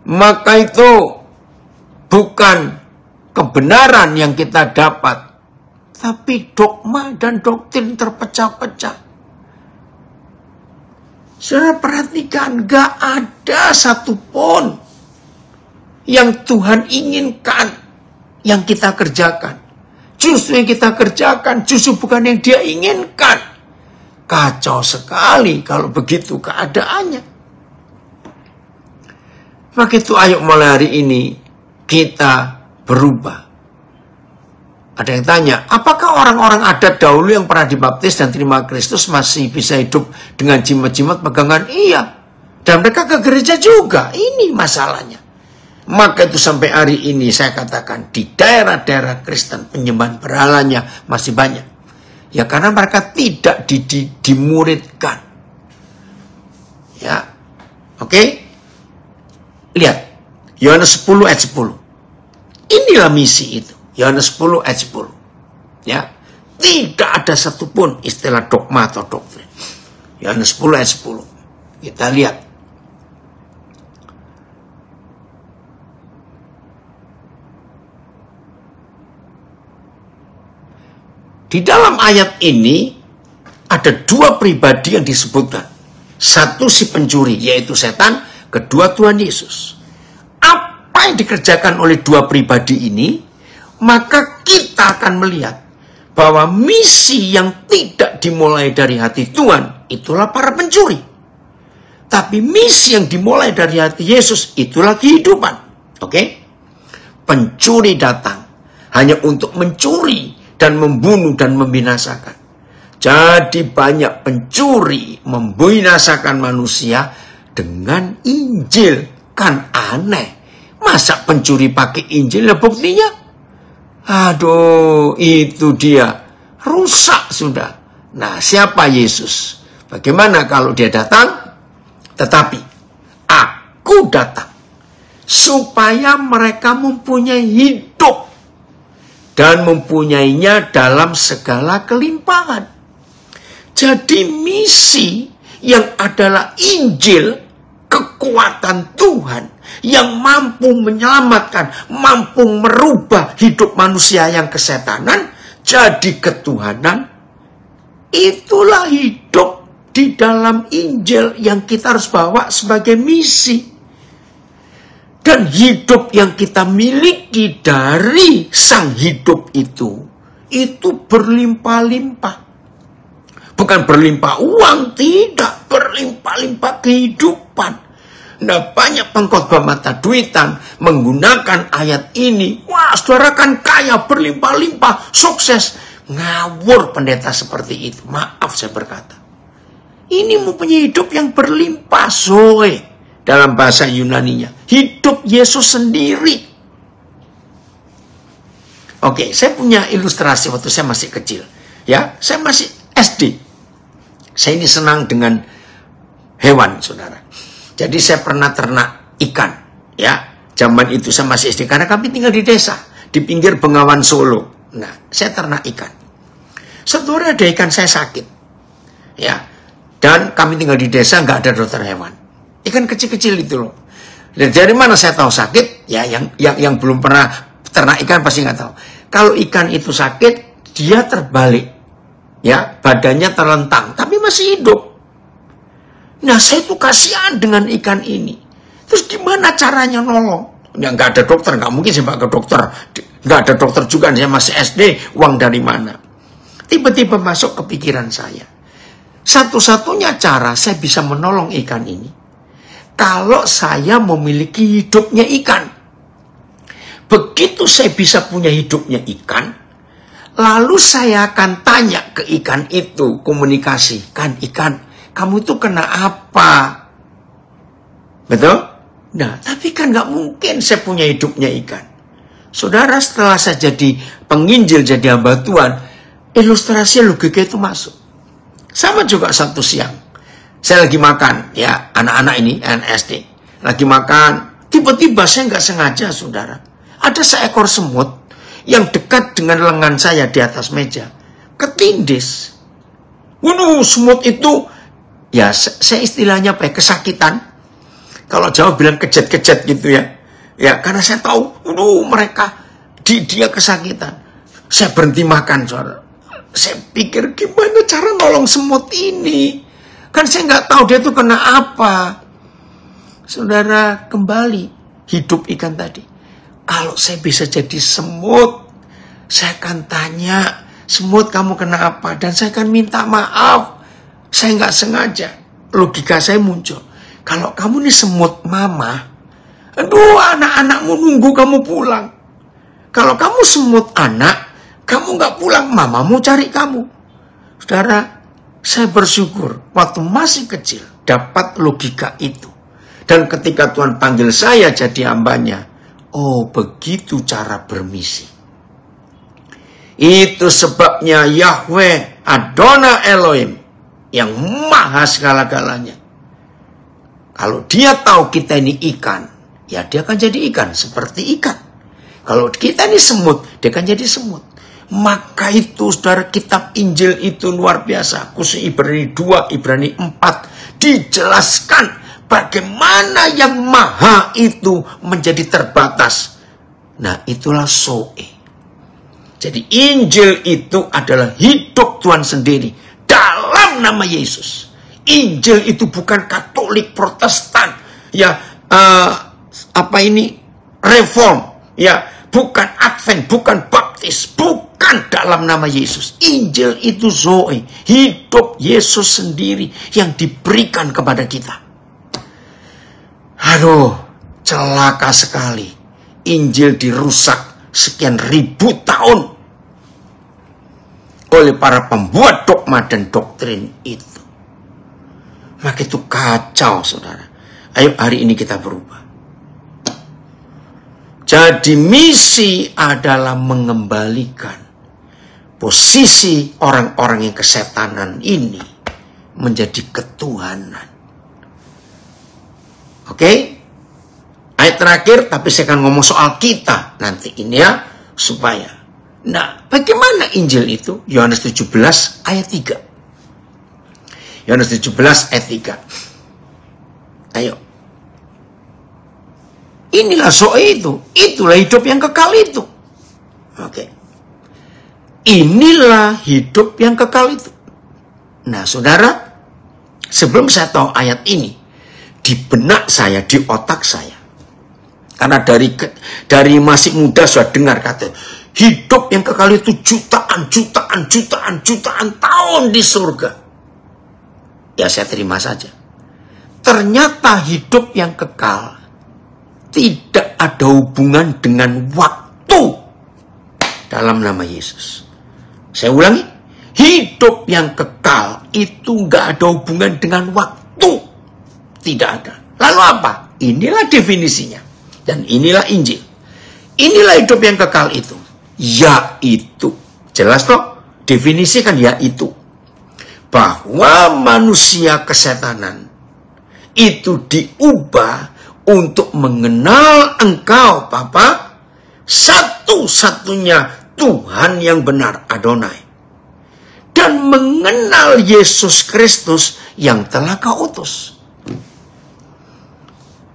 maka itu bukan kebenaran yang kita dapat, tapi dogma dan doktrin terpecah-pecah. Saudara perhatikan, gak ada satupun yang Tuhan inginkan yang kita kerjakan. Justru yang kita kerjakan justru bukan yang Dia inginkan. Kacau sekali kalau begitu keadaannya. Maka itu ayo mulai hari ini kita berubah. Ada yang tanya, apakah orang-orang adat dahulu yang pernah dibaptis dan terima Kristus masih bisa hidup dengan jimat-jimat pegangan? Iya. Dan mereka ke gereja juga. Ini masalahnya. Maka itu sampai hari ini saya katakan di daerah-daerah Kristen penyembahan berhalanya masih banyak. Ya karena mereka tidak dimuridkan. Ya. Oke? Lihat. Yohanes 10 ayat 10. Inilah misi itu. Yohanes 10 ayat 10. Ya. Tidak ada satupun istilah dogma atau doktrin. Yohanes 10 ayat 10. Kita lihat. Di dalam ayat ini ada dua pribadi yang disebutkan. Satu si pencuri, yaitu setan. Kedua Tuhan Yesus. Apa yang dikerjakan oleh dua pribadi ini, maka kita akan melihat bahwa misi yang tidak dimulai dari hati Tuhan, itulah para pencuri. Tapi misi yang dimulai dari hati Yesus, itulah kehidupan. Oke? Pencuri datang hanya untuk mencuri dan membunuh dan membinasakan. Jadi banyak pencuri membinasakan manusia dengan Injil. Kan aneh. Masa pencuri pakai Injil? Nah, buktinya, aduh, itu dia. Rusak sudah. Nah, siapa Yesus? Bagaimana kalau dia datang? Tetapi, aku datang. Supaya mereka mempunyai hidup. Dan mempunyainya dalam segala kelimpahan. Jadi misi yang adalah Injil, kekuatan Tuhan yang mampu menyelamatkan, mampu merubah hidup manusia yang kesetanan jadi ketuhanan. Itulah hidup di dalam Injil yang kita harus bawa sebagai misi. Dan hidup yang kita miliki dari sang hidup itu berlimpah-limpah. Bukan berlimpah uang, tidak. Berlimpah-limpah kehidupan. Nah, banyak pengkhotbah mata duitan menggunakan ayat ini. Wah, saudara kan kaya, berlimpah-limpah, sukses. Ngawur pendeta seperti itu. Maaf saya berkata. Ini mempunyai hidup yang berlimpah, zoe. Dalam bahasa Yunaninya. Hidup Yesus sendiri. Oke, saya punya ilustrasi waktu saya masih kecil. Ya, saya masih SD. Saya ini senang dengan hewan, saudara. Jadi saya pernah ternak ikan. Ya, zaman itu saya masih SD. Karena kami tinggal di desa. Di pinggir Bengawan Solo. Nah, saya ternak ikan. Suatu hari ada ikan saya sakit. Ya, dan kami tinggal di desa, nggak ada dokter hewan. Ikan kecil-kecil itu loh. Dan dari mana saya tahu sakit? Ya, yang belum pernah ternak ikan pasti nggak tahu. Kalau ikan itu sakit, dia terbalik. Ya, badannya terlentang, tapi masih hidup. Nah, saya tuh kasihan dengan ikan ini. Terus gimana caranya nolong? Ya, nggak ada dokter, nggak mungkin saya ke dokter. Nggak ada dokter juga, saya masih SD, uang dari mana? Tiba-tiba masuk ke pikiran saya. Satu-satunya cara saya bisa menolong ikan ini, kalau saya memiliki hidupnya ikan. Begitu saya bisa punya hidupnya ikan, lalu saya akan tanya ke ikan itu, komunikasi. Kan ikan, kamu itu kena apa? Betul? Nah, tapi kan nggak mungkin saya punya hidupnya ikan. Saudara, setelah saya jadi penginjil, jadi hamba Tuhan, ilustrasi logika itu masuk. Sama juga satu siang. Saya lagi makan, ya, anak-anak ini, SD. Lagi makan, tiba-tiba saya nggak sengaja, saudara. Ada seekor semut yang dekat dengan lengan saya di atas meja. Ketindis. Waduh, semut itu, ya, saya istilahnya apa ya, kesakitan. Kalau Jawa bilang kejet-kejet gitu ya. Ya, karena saya tahu, waduh, mereka, dia kesakitan. Saya berhenti makan, saudara. Saya pikir, gimana cara nolong semut ini? Kan saya nggak tahu dia tuh kena apa. Saudara, kembali hidup ikan tadi. Kalau saya bisa jadi semut, saya akan tanya, semut kamu kena apa? Dan saya akan minta maaf. Saya nggak sengaja. Logika saya muncul. Kalau kamu nih semut mama, aduh, anak-anakmu nunggu kamu pulang. Kalau kamu semut anak, Kamu nggak pulang, mama mau cari kamu. Saudara, saya bersyukur waktu masih kecil dapat logika itu. Dan ketika Tuhan panggil saya jadi hambanya, oh begitu cara bermisi. Itu sebabnya Yahweh Adonai Elohim yang maha segala-galanya. Kalau dia tahu kita ini ikan, ya dia akan jadi ikan seperti ikan. Kalau kita ini semut, dia akan jadi semut. Maka itu saudara, kitab Injil itu luar biasa. Khusus Ibrani 2, Ibrani 4 dijelaskan bagaimana yang maha itu menjadi terbatas. Nah itulah Zoe. Jadi Injil itu adalah hidup Tuhan sendiri dalam nama Yesus. Injil itu bukan Katolik, Protestan, ya Reform, ya bukan Advent, bukan Baptis, bukan dalam nama Yesus. Injil itu Zoe, hidup Yesus sendiri yang diberikan kepada kita. Aduh, celaka sekali. Injil dirusak sekian ribu tahun oleh para pembuat dogma dan doktrin itu. Maka itu kacau, saudara. Ayo hari ini kita berubah. Jadi misi adalah mengembalikan posisi orang-orang yang kesetanan ini menjadi ketuhanan. Oke? Ayat terakhir, tapi saya akan ngomong soal kita nanti ini ya, supaya. Nah, bagaimana Injil itu? Yohanes 17 ayat 3. Yohanes 17 ayat 3. Ayo. Inilah Zoe itu. Itulah hidup yang kekal itu. Oke. Inilah hidup yang kekal itu. Nah, saudara, sebelum saya tahu ayat ini, di benak saya, di otak saya, karena dari masih muda sudah dengar kata, hidup yang kekal itu jutaan tahun di surga. Ya saya terima saja. Ternyata hidup yang kekal tidak ada hubungan dengan waktu dalam nama Yesus. Saya ulangi, hidup yang kekal itu nggak ada hubungan dengan waktu. Tidak ada. Lalu apa? Inilah definisinya. Dan inilah Injil. Inilah hidup yang kekal itu. Yaitu. Jelas toh? Definisi kan yaitu. Bahwa manusia kesetanan itu diubah untuk mengenal Engkau, Bapa, satu-satunya Tuhan yang benar, Adonai. Dan mengenal Yesus Kristus yang telah Kau utus.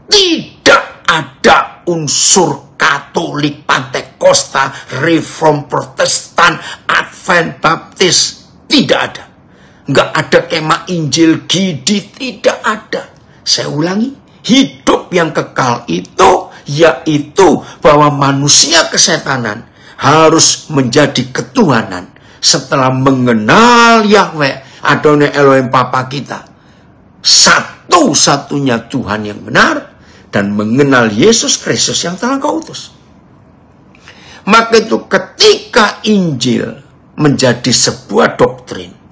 Tidak ada unsur Katolik, Pentakosta, Reform, Protestan, Advent, Baptis. Tidak ada. Nggak ada kemah Injil Gidi, tidak ada. Saya ulangi, hidup yang kekal itu yaitu bahwa manusia kesetanan harus menjadi ketuhanan setelah mengenal Yahweh Adonai Elohim Bapa kita, satu-satunya Tuhan yang benar, dan mengenal Yesus Kristus yang telah Kau utus. Maka itu ketika Injil menjadi sebuah doktrin,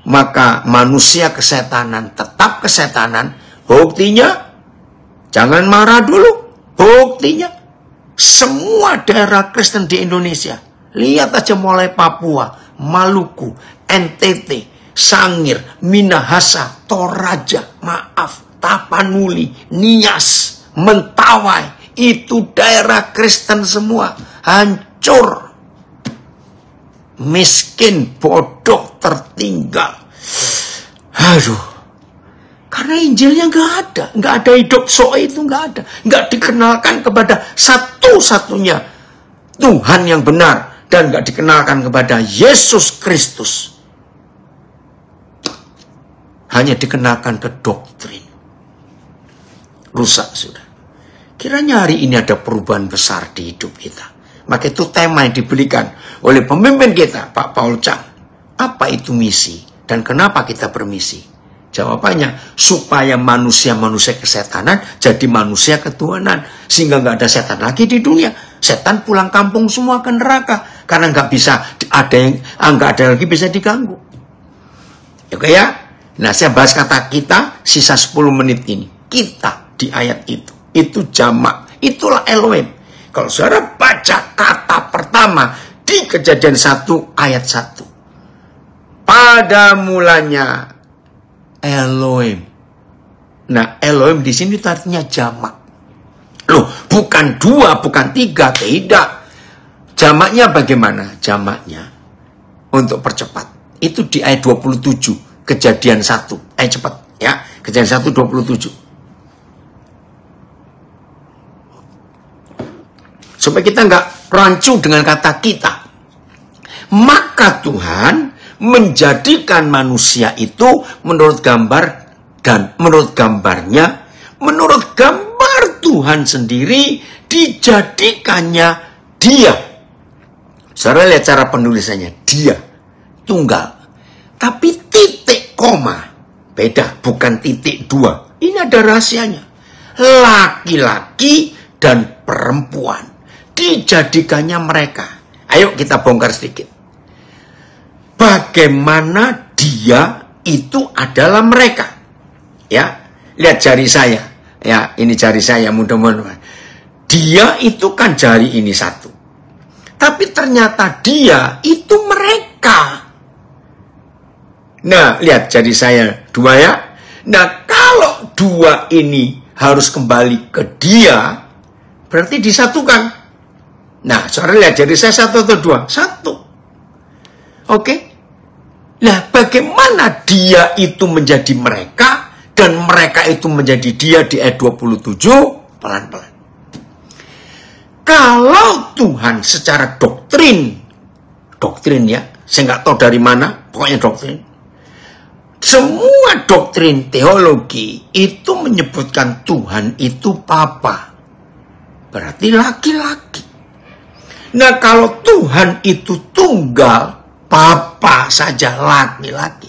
maka manusia kesetanan tetap kesetanan. Buktinya, jangan marah dulu. Buktinya, semua daerah Kristen di Indonesia, lihat aja mulai Papua, Maluku, NTT, Sangir, Minahasa, Toraja, Tapanuli, Nias, Mentawai, itu daerah Kristen semua, hancur. Miskin, bodoh, tertinggal. Aduh. Karena Injilnya nggak ada hidup Zoe itu nggak ada. Nggak dikenalkan kepada satu-satunya Tuhan yang benar. Dan nggak dikenalkan kepada Yesus Kristus. Hanya dikenalkan ke doktrin. Rusak sudah. Kiranya hari ini ada perubahan besar di hidup kita. Maka itu tema yang diberikan oleh pemimpin kita, Pak Paul Chang. Apa itu misi? Dan kenapa kita bermisi? Jawabannya, supaya manusia-manusia kesetanan jadi manusia ketuhanan. Sehingga nggak ada setan lagi di dunia. Setan pulang kampung semua ke neraka. Karena nggak bisa ada yang nggak ada lagi bisa diganggu. Oke ya. Nah, saya bahas kata kita sisa 10 menit ini. Kita di ayat itu jamak. Itulah Elohim. Kalau saudara baca kata pertama di Kejadian 1 ayat 1. Pada mulanya Elohim. Nah, Elohim di sini itu artinya jamak. Loh, bukan 2, bukan 3, tidak. Jamaknya bagaimana? Jamaknya untuk percepat. Itu di ayat 27, Kejadian 1. Cepat ya. Kejadian 1 27. Supaya kita nggak rancu dengan kata kita. Maka Tuhan menjadikan manusia itu menurut gambar dan menurut gambarnya, menurut gambar Tuhan sendiri dijadikannya dia. Saudara lihat cara penulisannya, dia, tunggal. Tapi titik koma, beda, bukan titik 2. Ini ada rahasianya. Laki-laki dan perempuan, dijadikannya mereka. Ayo kita bongkar sedikit. Bagaimana dia itu adalah mereka. Ya, lihat jari saya. Ya, ini jari saya, mudah-mudahan. Dia itu kan jari ini satu. Tapi ternyata dia itu mereka. Nah, lihat jari saya 2 ya. Nah, kalau 2 ini harus kembali ke dia, berarti disatukan. Nah, saudara lihat jari saya 1 atau 2? 1. Oke. Nah, bagaimana dia itu menjadi mereka dan mereka itu menjadi dia di ayat 27? Pelan-pelan. Kalau Tuhan secara doktrin ya, saya nggak tahu dari mana, pokoknya doktrin. Semua doktrin teologi itu menyebutkan Tuhan itu Bapa. Berarti laki-laki. Nah, kalau Tuhan itu tunggal, Bapa saja laki-laki.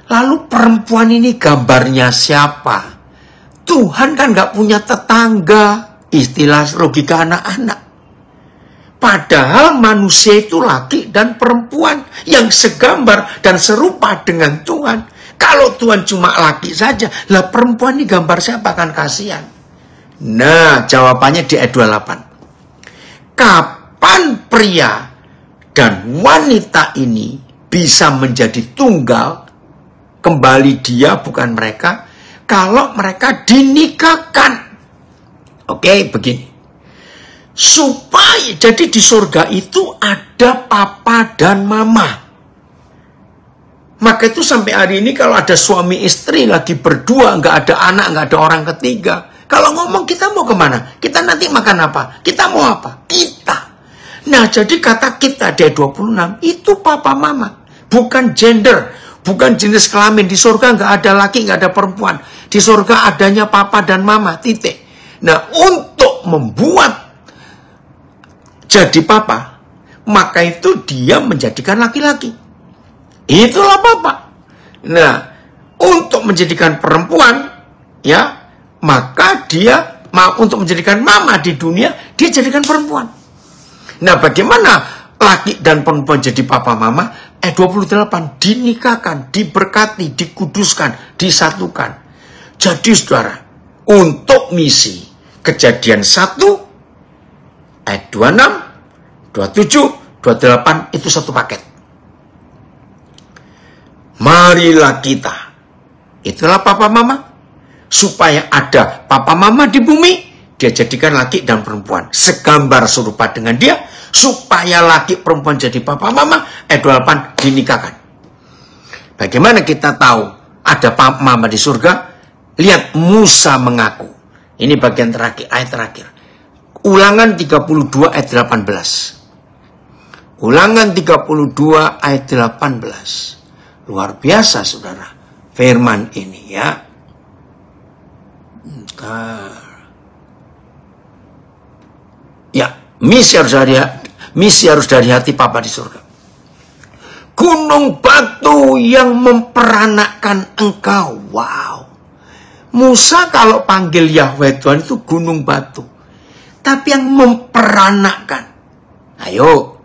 Lalu perempuan ini gambarnya siapa? Tuhan kan nggak punya tetangga. Istilah logika anak-anak. Padahal manusia itu laki dan perempuan yang segambar dan serupa dengan Tuhan. Kalau Tuhan cuma laki saja, lah perempuan ini gambar siapa? Kan kasihan. Nah, jawabannya di ayat 28. Kapan pria dan wanita ini bisa menjadi tunggal, kembali dia bukan mereka, kalau mereka dinikahkan. Oke, begini. Supaya, jadi di surga itu ada papa dan mama. Maka itu sampai hari ini kalau ada suami istri lagi berdua, nggak ada anak, nggak ada orang ketiga. Kalau ngomong kita mau kemana? Kita nanti makan apa? Kita mau apa? Kita. Nah, jadi kata kita di 26 itu papa mama. Bukan gender, bukan jenis kelamin. Di surga nggak ada laki, nggak ada perempuan. Di surga adanya papa dan mama, titik. Nah, untuk membuat jadi papa, maka itu dia menjadikan laki-laki. Itulah papa. Nah, untuk menjadikan perempuan, ya, maka dia untuk menjadikan mama di dunia, dia jadikan perempuan. Nah, bagaimana laki dan perempuan jadi papa mama? 28, dinikahkan, diberkati, dikuduskan, disatukan. Jadi saudara, untuk misi Kejadian 1 ayat 26, 27, 28 itu satu paket. Marilah kita, itulah papa mama, supaya ada papa mama di bumi, dia jadikan laki dan perempuan segambar serupa dengan dia, supaya laki perempuan jadi papa mama. Ayat 28 dinikahkan. Bagaimana kita tahu ada papa mama di surga? Lihat Musa mengaku. Ini bagian terakhir, ayat terakhir. Ulangan 32 ayat 18. Ulangan 32 ayat 18. Luar biasa saudara. Firman ini ya. Ya, misi harus dari hati papa di surga. Gunung batu yang memperanakkan engkau. Wow. Musa kalau panggil Yahweh Tuhan itu gunung batu. Tapi yang memperanakkan. Ayo,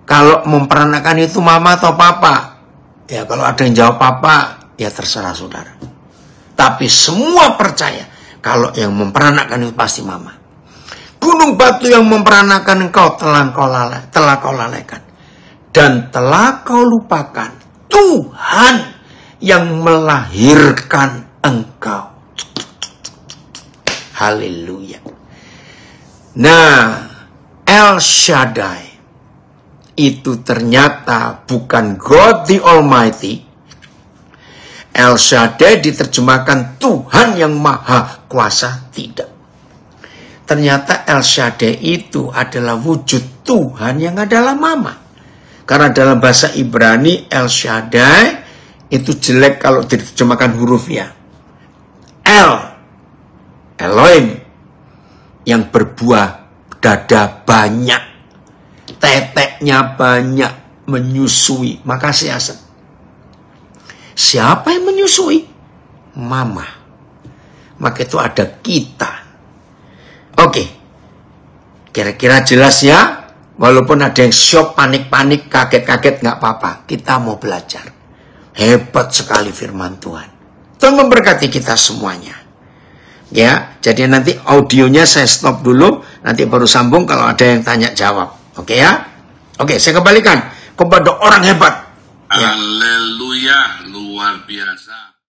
kalau memperanakan itu mama atau papa? Ya kalau ada yang jawab papa, ya terserah saudara. Tapi semua percaya kalau yang memperanakan itu pasti mama. Gunung batu yang memperanakan engkau telah kau lalaikan. Dan telah kau lupakan Tuhan yang melahirkan engkau. Haleluya. Nah, El Shaddai itu ternyata bukan God the Almighty. El Shaddai diterjemahkan Tuhan yang Maha Kuasa, tidak. Ternyata El Shaddai itu adalah wujud Tuhan yang adalah mama. Karena dalam bahasa Ibrani El Shaddai itu jelek kalau diterjemahkan hurufnya. Elohim yang berbuah dada banyak, teteknya banyak, menyusui. Makasih Hasan. Siapa yang menyusui? Mama. Maka itu ada kita. Oke. Kira-kira jelas ya? Walaupun ada yang shock, panik-panik, kaget-kaget, nggak apa-apa. Kita mau belajar. Hebat sekali firman Tuhan. Tuhan memberkati kita semuanya. Ya, jadi nanti audionya saya stop dulu. Nanti baru sambung kalau ada yang tanya jawab. Oke ya? Oke, saya kembalikan kepada orang hebat. Haleluya, luar biasa.